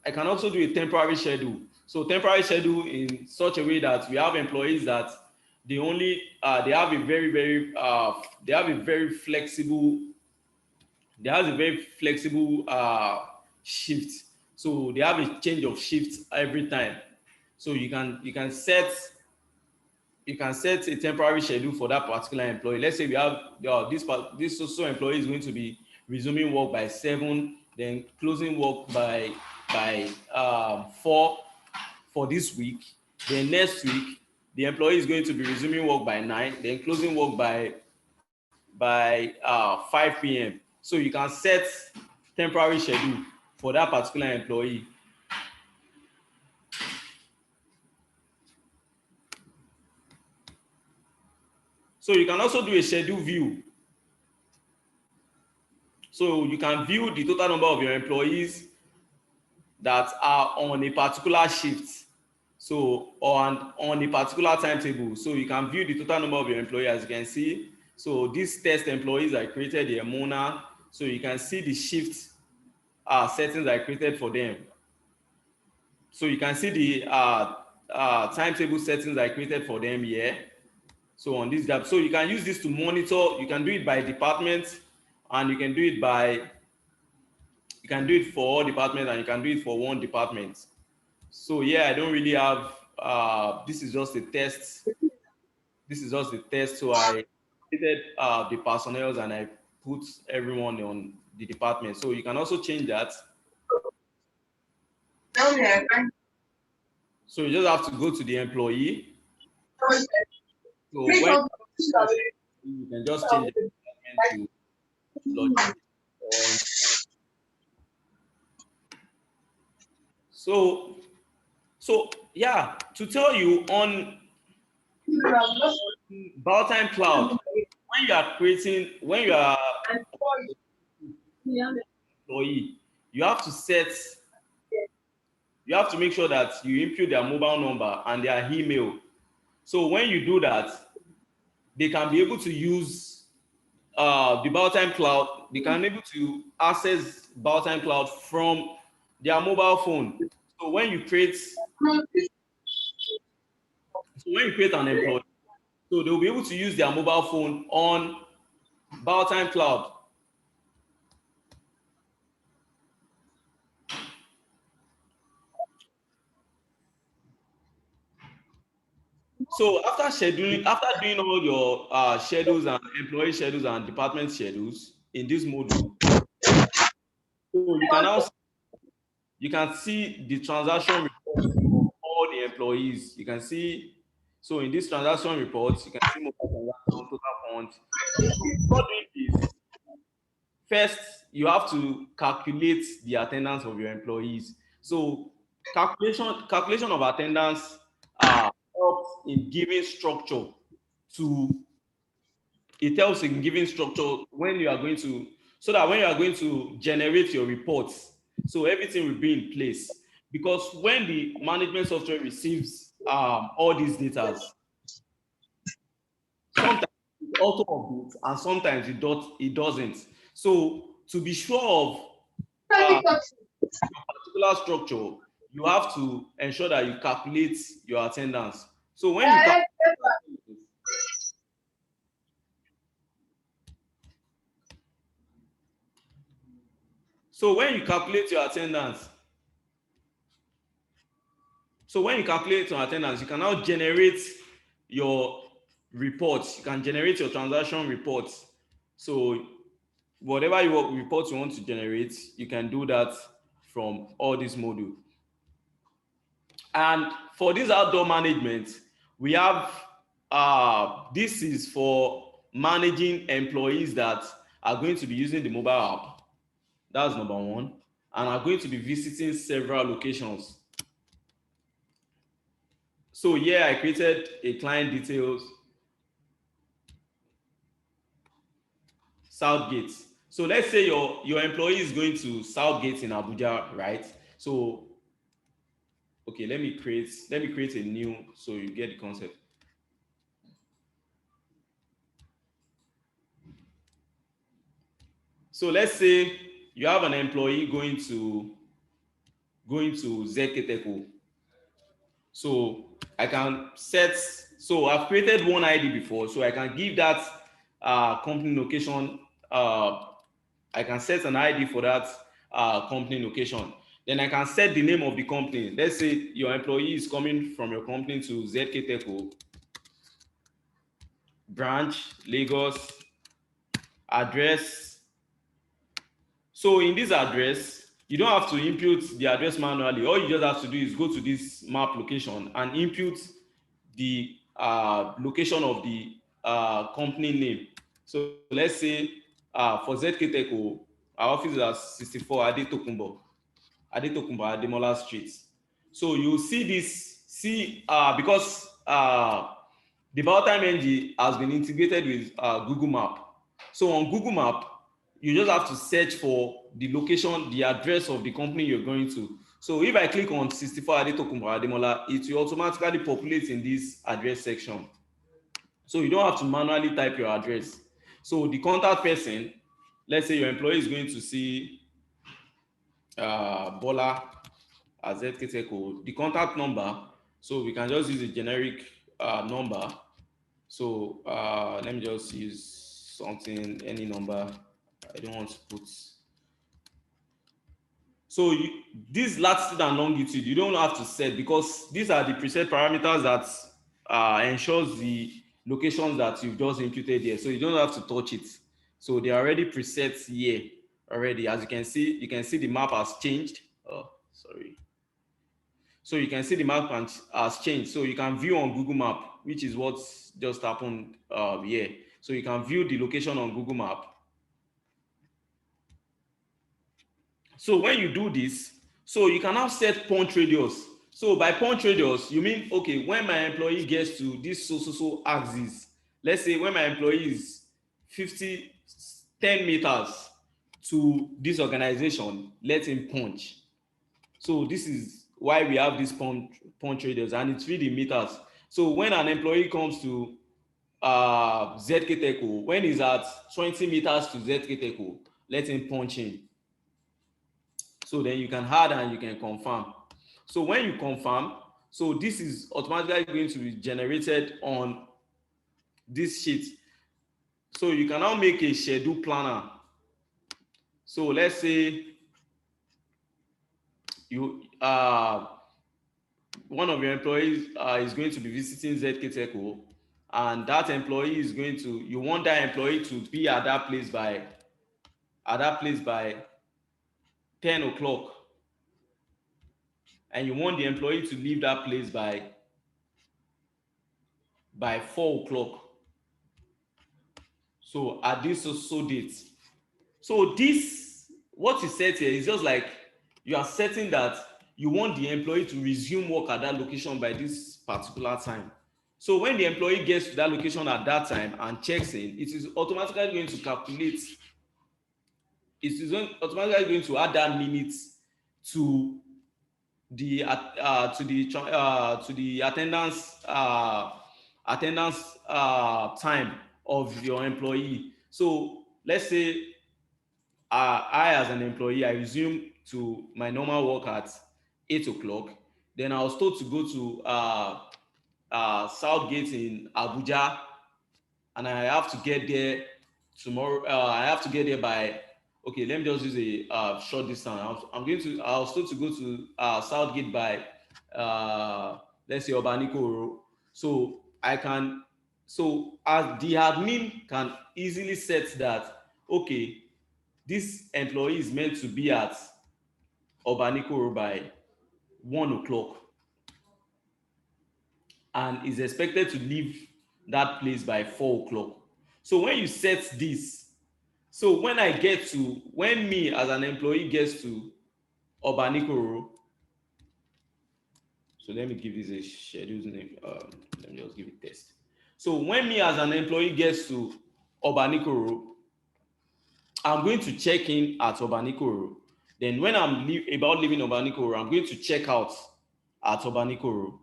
I can also do a temporary schedule. So temporary schedule in such a way that we have employees that they have a very flexible shift. So they have a change of shift every time. So you can set a temporary schedule for that particular employee. Let's say we have this social employee is going to be resuming work by 7, then closing work by 4 for this week. Then next week, the employee is going to be resuming work by 9, then closing work by 5 p.m. So you can set temporary schedule for that particular employee. So you can also do a schedule view. So you can view the total number of your employees that are on a particular shift, so on a particular timetable. So you can view the total number of your employees, as you can see. So these test employees I created here, Mona. So you can see the shift settings I created for them. So you can see the timetable settings I created for them here. So on this gap, so you can use this to monitor. You can do it by department, and you can do it for all departments, and you can do it for one department. So yeah, I don't really have. This is just a test. So I created the personnel and I put everyone on the department. So you can also change that. So you just have to go to the employee. So when you can just change the department to logistics. So yeah, to tell you on Biotime Cloud, when you are employee, you have to set, you have to make sure that you input their mobile number and their email. So when you do that, they can be able to use the Biotime Cloud. They can be able to access Biotime Cloud from their mobile phone. So when you create, an employee, so they'll be able to use their mobile phone on Biotime Cloud. So after doing all your schedules and employee schedules and department schedules in this module, so you can see the transaction report of all the employees. You can see, so in this transaction report, you can see mobile transaction, total funds. So before doing this, first you have to calculate the attendance of your employees. So calculation of attendance helps in giving structure to, it helps in giving structure when you are going to, so that when you are going to generate your reports, so everything will be in place. Because when the management software receives all these data, sometimes it auto updates and sometimes it doesn't. So to be sure of particular structure, you have to ensure that you calculate your attendance. So when you calculate, so when you calculate your attendance, So when you calculate your attendance, you can now generate your reports. You can generate your transaction reports. So whatever reports you want to generate, you can do that from all this module. And for this outdoor management, we have this is for managing employees that are going to be using the mobile app. That's number one. And are going to be visiting several locations. So here I created a client details, Southgate. So let's say your employee is going to Southgate in Abuja, right? So okay, let me create a new, so you get the concept. So let's say you have an employee going to ZKTECO. So I can set, so I've created one ID before, so I can give that company location. I can set an ID for that company location. Then I can set the name of the company. Let's say your employee is coming from your company to ZKTECO branch, Lagos, address. So in this address, you don't have to input the address manually. All you just have to do is go to this map location and input the location of the company name. So let's say for ZKTECO, our office is at 64 Adetokunbo Ademola Street. So you see this, because the Biotime NG has been integrated with Google Map. So on Google Map, you just have to search for the location, the address of the company you're going to. So if I click on 64 Adetokunbo Ademola, it will automatically populate in this address section. So you don't have to manually type your address. So the contact person, let's say your employee is going to see Bola at ZKTECO, the contact number, so we can just use a generic number. So let me just use something, any number. I don't want to put. So this latitude and longitude, you don't have to set, because these are the preset parameters that ensures the locations that you've just imputed here. So you don't have to touch it. So they are already preset here already. As you can see the map has changed. Oh, sorry. So you can see the map has changed. So you can view on Google Map, which is what just happened here. So you can view the location on Google Map. So when you do this, so you can now set punch radius. So by punch radius, you mean, okay, when my employee gets to this so axis, let's say when my employee is 10 meters, to this organization, let him punch. So this is why we have these punch radius, and it's really meters. So when an employee comes to ZK Teco, when he's at 20 meters to ZK Teco, let him punch in. So then you can add and you can confirm. So when you confirm, so this is automatically going to be generated on this sheet. So you can now make a schedule planner. So let's say you one of your employees is going to be visiting ZK Teco, and that employee is going to, you want that employee to be at that place by 10 o'clock, and you want the employee to leave that place by 4 o'clock. So at this so date. So this, what you set here is just like you are setting that you want the employee to resume work at that location by this particular time. So when the employee gets to that location at that time and checks in, it is automatically going to calculate, it is automatically going to add that minute to the attendance time of your employee. So let's say I as an employee, I resume to my normal work at 8 o'clock. Then I was told to go to Southgate in Abuja, and I have to get there tomorrow. I have to get there by, okay, let me just use a short distance. I was told to go to Southgate by let's say Obanikoro. So I can, so as the admin can easily set that, okay, this employee is meant to be at Obanikoro by 1 o'clock and is expected to leave that place by 4 o'clock. So when you set this, so when me as an employee gets to Obanikoro, so let me give this a schedule name. Let me just give it test. So when me as an employee gets to Obanikoro, I'm going to check in at Obanikoro. Then when I'm about leaving Obanikoro, I'm going to check out at Obanikoro.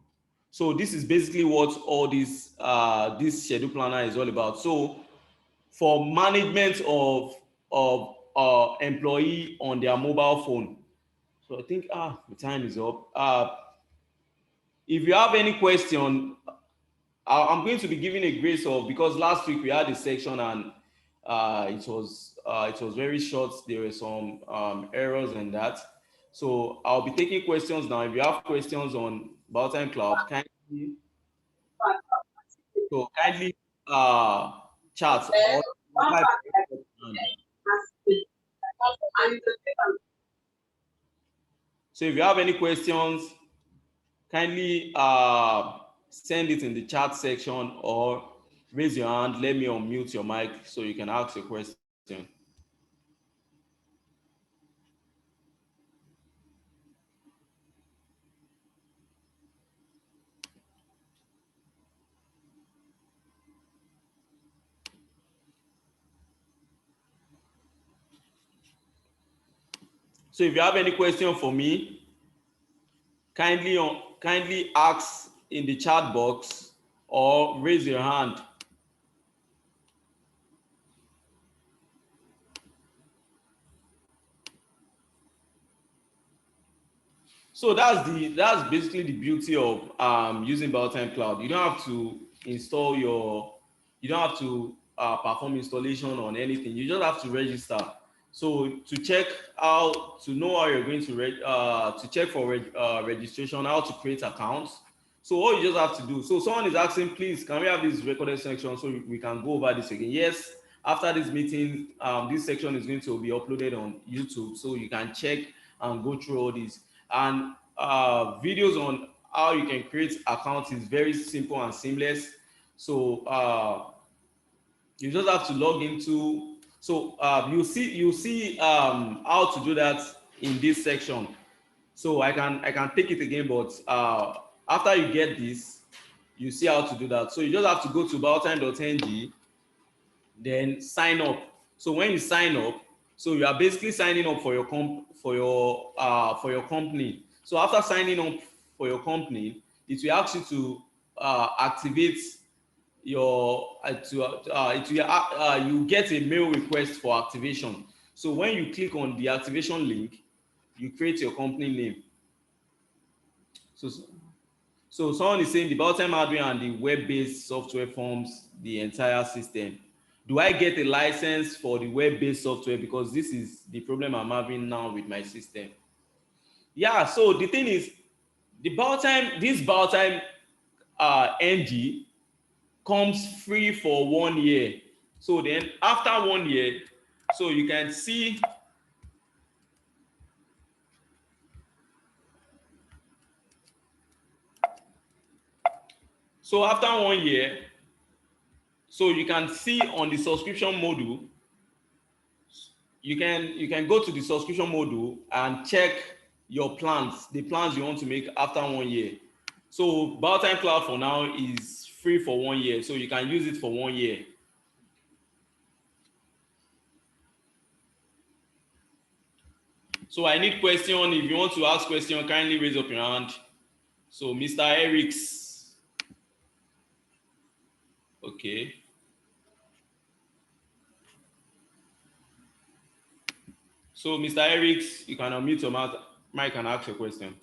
So this is basically what all this schedule planner is all about. So for management of employee on their mobile phone. So I think the time is up. If you have any question, I'm going to be giving a grace of, because last week we had a section and it was very short. There were some errors in that. So I'll be taking questions now. If you have questions on Biotime Cloud, kindly chat or type. So if you have any questions, kindly send it in the chat section or raise your hand. Let me unmute your mic so you can ask a question. So if you have any question for me, kindly ask in the chat box or raise your hand. So that's basically the beauty of using Biotime Cloud. You don't have to you don't have to perform installation on anything. You just have to register. So to check how to know how you're going to check for registration, how to create accounts. So all you just have to do. So someone is asking, please, can we have this recorded section so we can go over this again? Yes. After this meeting, this section is going to be uploaded on YouTube, so you can check and go through all this. And videos on how you can create accounts is very simple and seamless. So you just have to log into. So you'll see how to do that in this section. So I can take it again, but after you get this, you see how to do that. So you just have to go to biotime.ng, then sign up. So when you sign up, So you are basically signing up for your company. So after signing up for your company, it will ask you to activate your you get a mail request for activation. So when you click on the activation link, you create your company name. So someone is saying the Biotime hardware and the web-based software forms the entire system. Do I get a license for the web-based software? Because this is the problem I'm having now with my system. Yeah, so the thing is, this Biotime NG comes free for 1 year. So then after 1 year, so you can see, so after 1 year, so you can see on the subscription module, you can go to the subscription module and check your plans, the plans you want to make after 1 year. So Biotime Cloud for now is free for 1 year, so you can use it for 1 year. So I need question. If you want to ask question, kindly raise up your hand. So Mr. Erics. Okay. So Mr. Erics, you can unmute your mic and ask your question.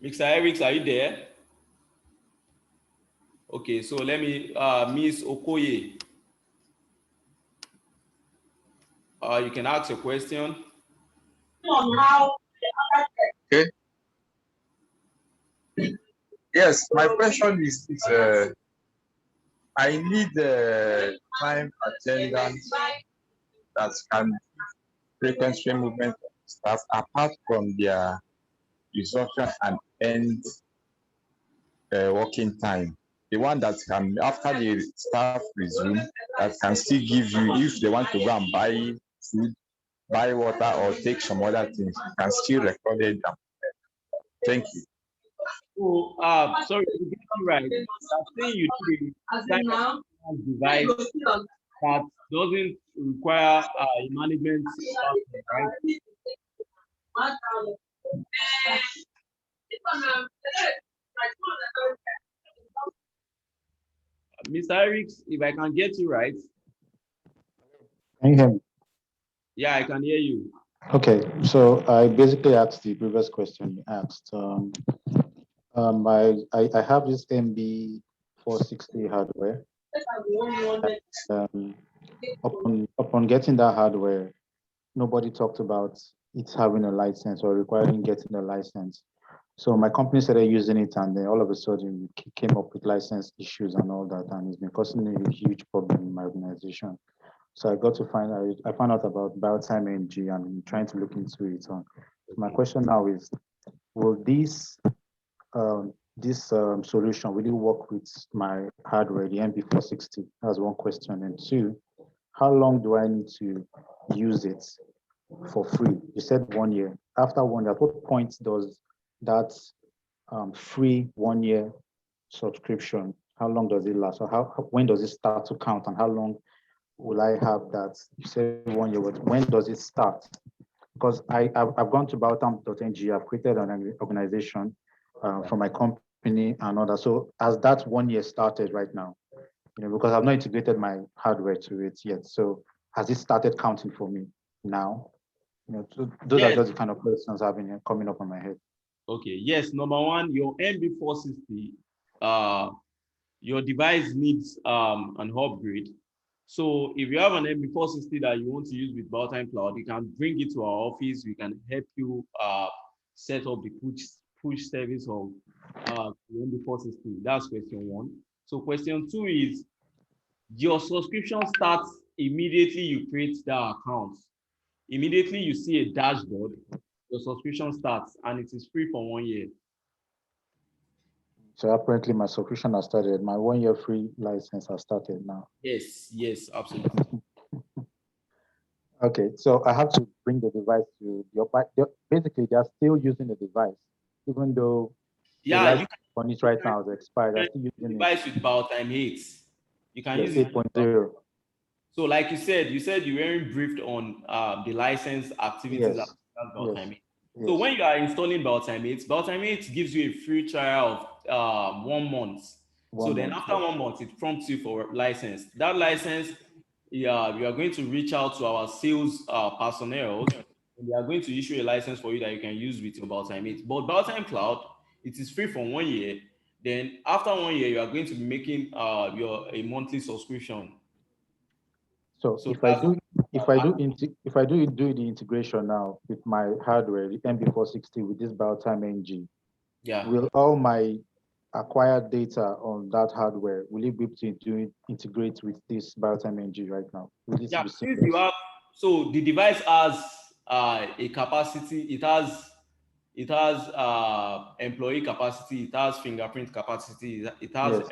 Mr. Erics, are you there? Okay, so let me, Miss Okoye. You can ask your question. Okay. Yes, my question is I need time attendance that can frequency movement of staff apart from their resumption and end working time. The one that can, after the staff resume, that can still give you, if they want to go and buy food, buy water, or take some other things, you can still record it down. Thank you. So, sorry to get you right. I'm saying you need a time device that doesn't require a management person, right? Mr. Erics, if I can get you right. Can you hear me? Yeah, I can hear you. Okay, so I basically asked the previous question you asked. I have this MB 460 hardware. Upon getting that hardware, nobody talked about it having a license or requiring getting a license. So my company started using it, and then all of a sudden we came up with license issues and all that, and it's been causing a huge problem in my organization. So I got to I found out about Biotime NG and I'm trying to look into it. So my question now is, will this solution really work with my hardware, the MB460? That's one question. And two, how long do I need to use it for free? You said 1 year. After 1 year, at what point does that free 1 year subscription, how long does it last? Or when does it start to count, and how long will I have that? You said 1 year, but when does it start? Because I've gone to Biotime.ng, I've created an organization for my company and all that. So has that 1 year started right now? Because I've not integrated my hardware to it yet. So has it started counting for me now? So those are just the kind of questions I've been coming up on my head. Okay, yes, number one, your MB460, your device needs an upgrade. So if you have an MB460 that you want to use with Biotime Cloud, you can bring it to our office. We can help you set up the push service of the MB460. That's question one. So question two is, your subscription starts immediately you create that account. Immediately you see a dashboard, your subscription starts, and it is free for 1 year. So apparently my subscription has started. My 1 year free license has started now. Yes, absolutely. Okay, so I have to bring the device to your basically they are still using the device, even though the license on it right now is expired. They're still using the device with Biotime 8. You can use it 8.0. So like you said you weren't briefed on the license activities Yes, about yes, time. So yes. when you are installing Biotime 8 gives you a free trial of 1 month. So One then month, after yes. 1 month, it prompts you for license. That license, yeah, we are going to reach out to our sales personnel. And they are going to issue a license for you that you can use with your Biotime 8. But Biotime Cloud, it is free for 1 year. Then after 1 year, you are going to be making a monthly subscription. So So that's if I do the integration now with my hardware, the MB460 with this Biotime NG, yeah. will all my acquired data on that hardware, will it be able to integrate with this Biotime NG right now? Will this Yeah, be since you seamless? have, so the device has a capacity, it has employee capacity, it has fingerprint capacity, it has, Yes.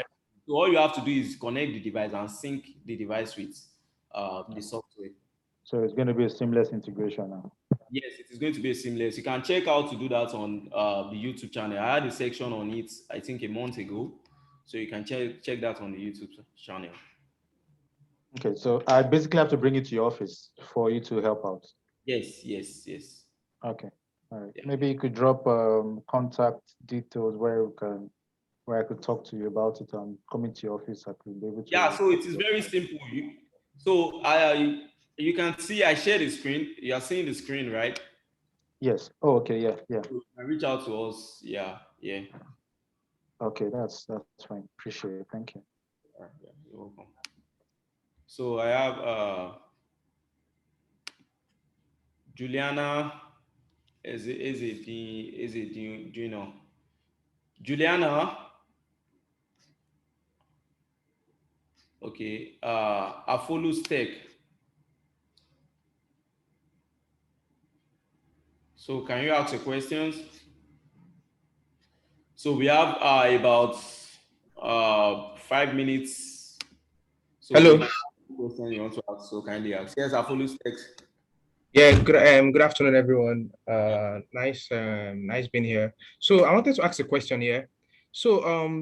so all you have to do is connect the device and sync the device with the Okay. software. So it's going to be a seamless integration now. Yes, it is going to be seamless. You can check how to do that on the YouTube channel. I had a section on it, I think a month ago. So you can check that on the YouTube channel. Okay, so I basically have to bring it to your office for you to help out. Yes, yes, yes. Okay. All right. Yeah. Maybe you could drop contact details where I could talk to you about it and come into your office. I could be able Yeah, to so help it is you very out. simple. So I you can see I share the screen. You are seeing the screen, right? Yes. Oh, okay. Yeah. Yeah. So you can reach out to us. Yeah, yeah. Okay. That's fine. Appreciate it. Thank you. Yeah, you're welcome. So I have Juliana do you know? Juliana, okay. Afolu's Tech. So can you ask the questions? So we have about 5 minutes. So Hello. if question you want to ask, so kindly ask. Yes, Afolu's Tech. Yeah, good afternoon, everyone. Nice being here. So I wanted to ask a question here. So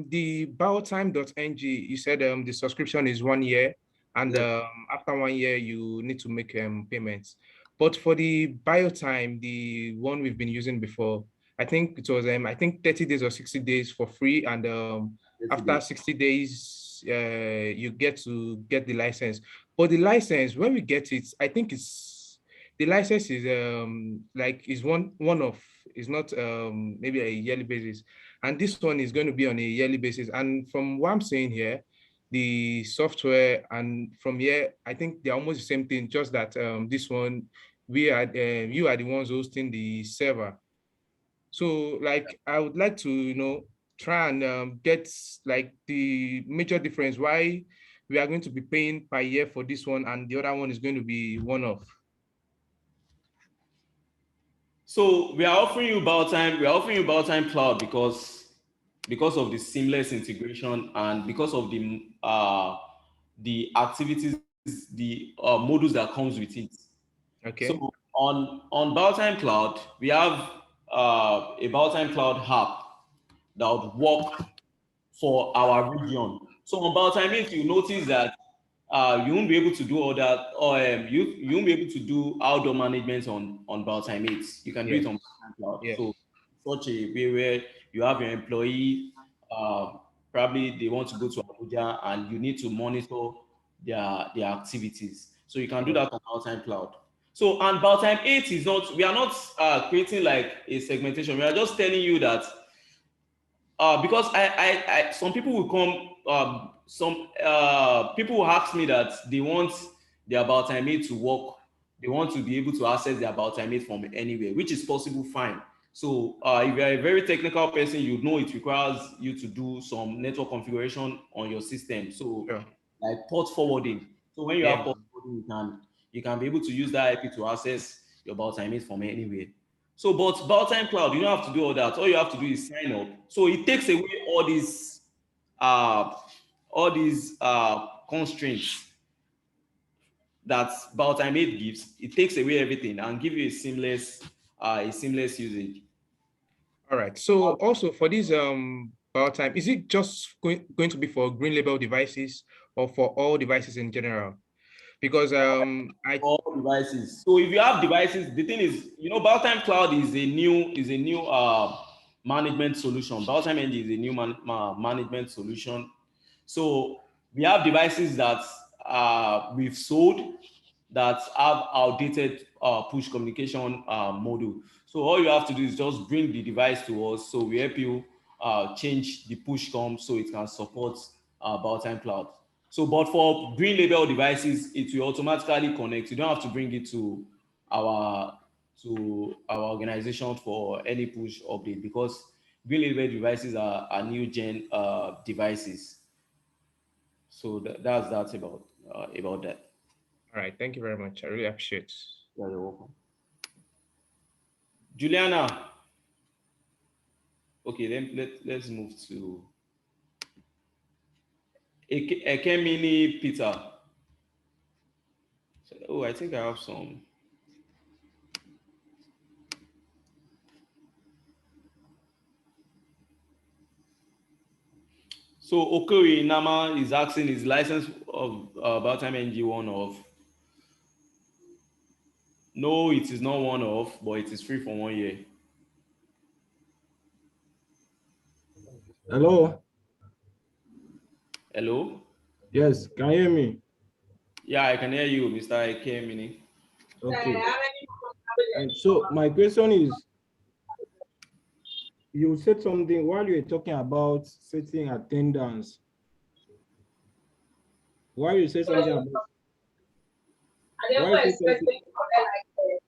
the biotime.ng, you said the subscription is 1 year, and Yes. after 1 year you need to make payments. But for the biotime, the one we've been using before, I think it was I think 30 days or 60 days for free, and after 60 days you get to get the license. But the license, when we get it, I think it's the license is like is one of is not maybe a yearly basis, and this one is going to be on a yearly basis. And from what I'm saying here, the software and from here, I think they're almost the same thing, just that this one we are you are the ones hosting the server. So like I would like to try and get like the major difference why we are going to be paying per year for this one and the other one is going to be one off. So we are offering you Biotime. We are offering you Biotime Cloud because of the seamless integration and because of the activities, the modules that comes with it. So Okay. on Biotime Cloud, we have a Biotime Cloud app that would work for our region. So on Biotime, you notice that you won't be able to do all that, or you won't be able to do outdoor management on Biotime. You can do it Yes. on Biotime Cloud. Yes. So such a way where you have your employee, uh, probably they want to go to Abuja and you need to monitor their activities. So you can do Yes. that on Biotime Cloud. So and Biotime 8 is not, we are not creating like a segmentation. We are just telling you that because some people will come, some people will ask me that they want their about time mate to work, they want to be able to access their about time mate from anywhere, which is possible, fine. So if you're a very technical person, you know it requires you to do some network configuration on your system. So Sure. like port forwarding. So when you have Yeah. port forwarding, you can be able to use that IP to access your about time mate from anywhere. So, but Biotime Cloud, you don't have to do all that. All you have to do is sign up. So it takes away uh, all these constraints that Biotime 8 gives. It takes away everything and give you a seamless usage. All right. So also for this biotime, is it just going to be for green label devices or for all devices in general? because all devices. So if you have devices, the thing is, Biotime Cloud is a new management solution. Biotime NG is a new management solution. So we have devices that we've sold that have outdated push communication module. So all you have to do is just bring the device to us. So we help you change the push com so it can support Biotime Cloud. So, but for green label devices, it will automatically connect. You don't have to bring it to our organization for any push update, because green label devices are new gen devices. So that's about that. All right, thank you very much. I really appreciate. Yeah, you're welcome. Juliana. Okay, let's move to Ekemini Peter. Oh, I think I have some. So Okoye Nama is asking, is license of Biotime NG one off? No, it is not one off, but it is free for 1 year. Hello? Hello? Yes, can you hear me? Yeah, I can hear you, Mr. Ekemini. Okay. And so my question is, you said something while you were talking about setting attendance. Why you say something about why you say something,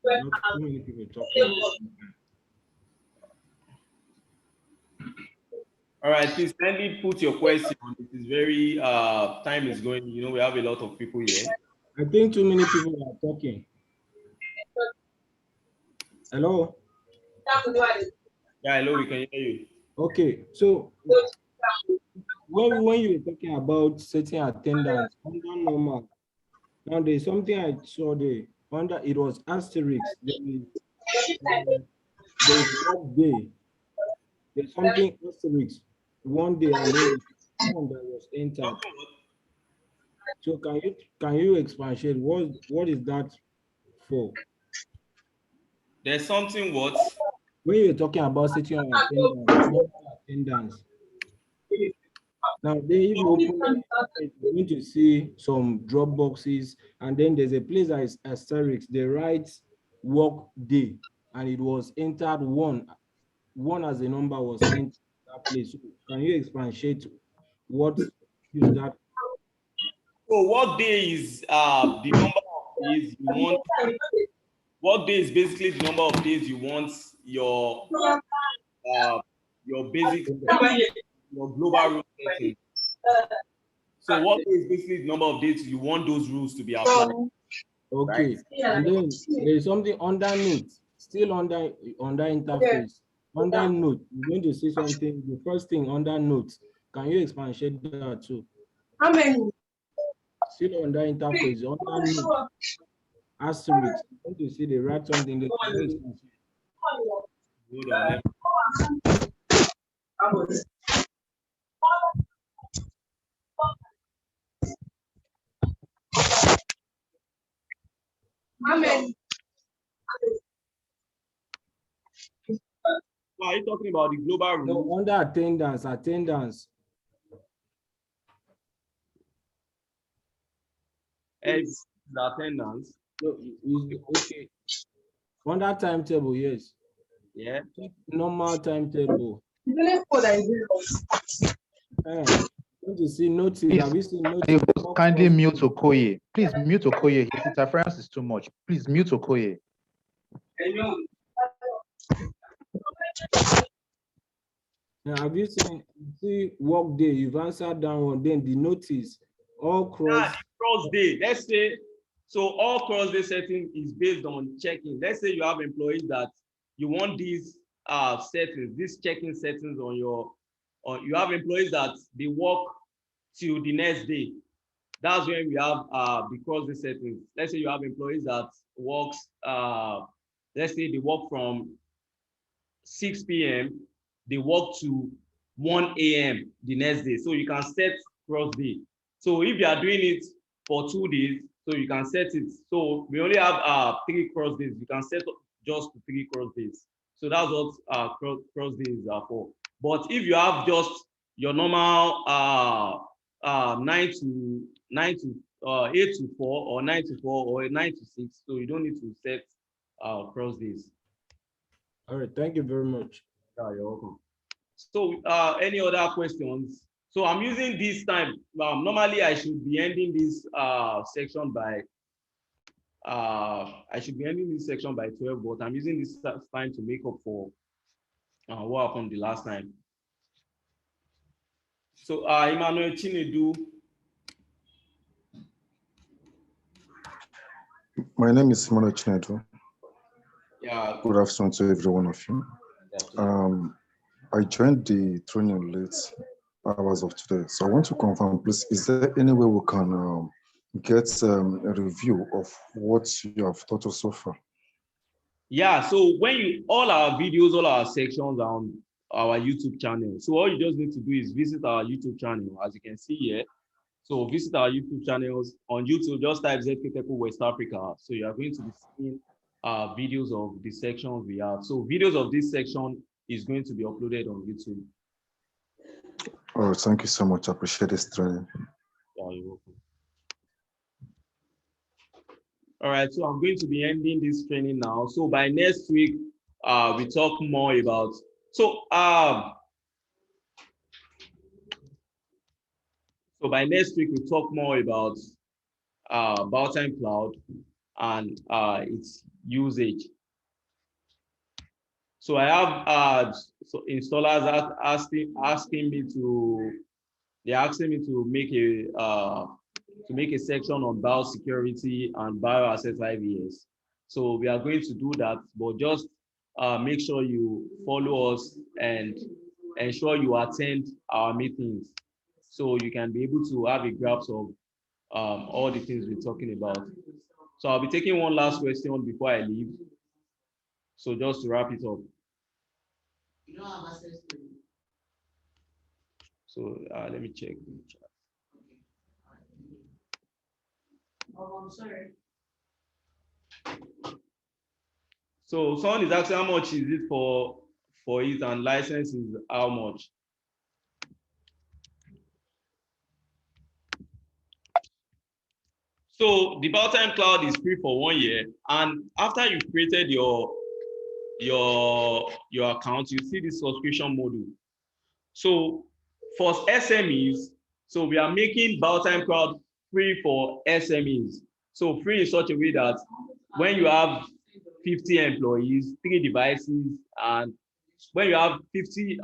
not too many people talking. All right, please kindly put your question. It is very time is going. We have a lot of people here. I think too many people are talking. Hello? Yeah, hello, we can hear you. Okay, so when you were talking about setting attendance under normal, now there's something I saw there under it was asterisk. There's 1 day. There's something asterisk 1 day and then one that was entered. So can you expatiate what is that for? There's something what? When you're talking about setting on attendance. Now then if you open it, you're going to see some drop boxes, and then there's a place that is asterisk, they write work day, and it was entered one as the number was entered that place. So can you expatiate what is that? So what day is the number of days you want? What day is basically the number of days you want your basic, your global rule setting. So what day is basically the number of days you want those rules to be applied? Okay, right? And then there's something under note, still under interface. Under note, you're going to see something, the first thing under note. Can you expatiate that too? How many? Still under interface, under note, asterisk. You're going to see they write something there. Hold on. How many? Well, are you talking about the global rule? No, under attendance. It's the attendance. So, okay. Under timetable, yes. Yeah. Normal timetable. Going to see notice. Have you seen notice? Kindly mute Okoye. Please mute Okoye. His interference is too much. Please mute Okoye. Now, have you see work day? You've answered that one. Then the notice all cross day. Let's say so. All cross day setting is based on checking. Let's say you have employees that you want these settings, these checking settings on your. You have employees that they work till the next day. That's when we have the cross day settings. Let's say you have employees that works. Let's say they work from 6 p.m. they work to 1 a.m. the next day. So you can set cross day. So if you are doing it for 2 days, So you can set it. So we only have 3 cross days. You can set just 3 cross days. So that's what cross days are for. But if you have just your normal 9 to 8 to 4 or 9 to 4 or 9 to 6, so you don't need to set cross days. All right, thank you very much. Yeah, you're welcome. So any other questions? So I'm using this time. Normally I should be ending this section by 12, but I'm using this time to make up for what happened the last time. So Emmanuel Chinedu. My name is Emmanuel Chinedu. Yeah. Good afternoon to every one of you. I joined the training late hours of today, so I want to confirm, please, is there any way we can get a review of what you have taught us so far? Yeah, so when all our videos, all our sections are on our YouTube channel. So all you just need to do is visit our YouTube channel, as you can see here. So visit our YouTube channels on YouTube, just type ZK West Africa. So you are going to be seeing videos of the sections we have. So videos of this section is going to be uploaded on YouTube. Oh, thank you so much. I appreciate this training. Yeah, you're welcome. All right, so I'm going to be ending this training now. So by next week, we talk more about, so by next week, we talk more about Biotime Cloud and its usage. So I have installers asking me to, they're asking me to make a section on biosecurity and bioasset IVS. So we are going to do that, but just make sure you follow us and ensure you attend our meetings so you can be able to have a grasp of all the things we're talking about. So I'll be taking one last question before I leave. So just to wrap it up. You don't have access to it. So let me check the chat. Oh, I'm sorry. So someone is asking how much is it for it, and license is how much? So the Biotime Cloud is free for 1 year, and after you've created your account, you see this subscription module. So for SMEs, so we are making Biotime Cloud free for SMEs. So free in such a way that when you have 50 employees, 3 devices, and when you have 50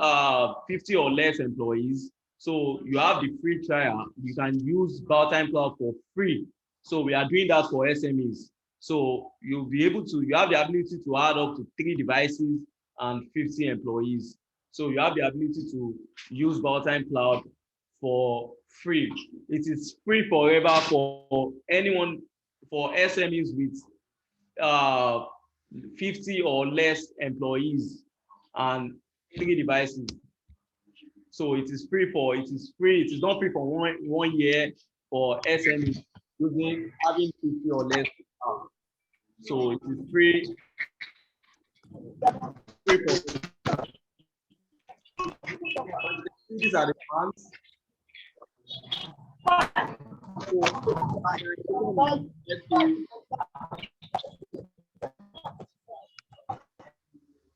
or less employees, so you have the free trial, you can use Biotime Cloud for free. So we are doing that for SMEs. So you'll be able to, you have the ability to add up to 3 devices and 50 employees. So you have the ability to use Biotime Cloud for free. It is free forever for anyone, for SMEs with 50 or less employees and 3 devices. So it is free. It is not free for one year for SMEs using having 50 or less. So it is free for, these are the plans.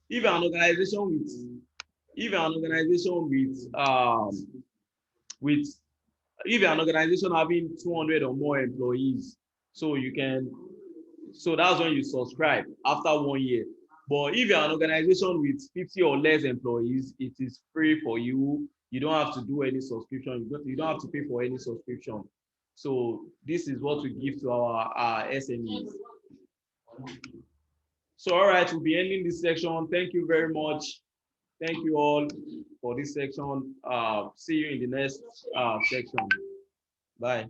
If an organization having 200 or more employees, so that's when you subscribe after 1 year. But if you're an organization with 50 or less employees, it is free for you. You don't have to do any subscription. You don't have to pay for any subscription. So this is what we give to our SMEs. So all right, we'll be ending this section. Thank you very much. Thank you all for this section. See you in the next section. Bye.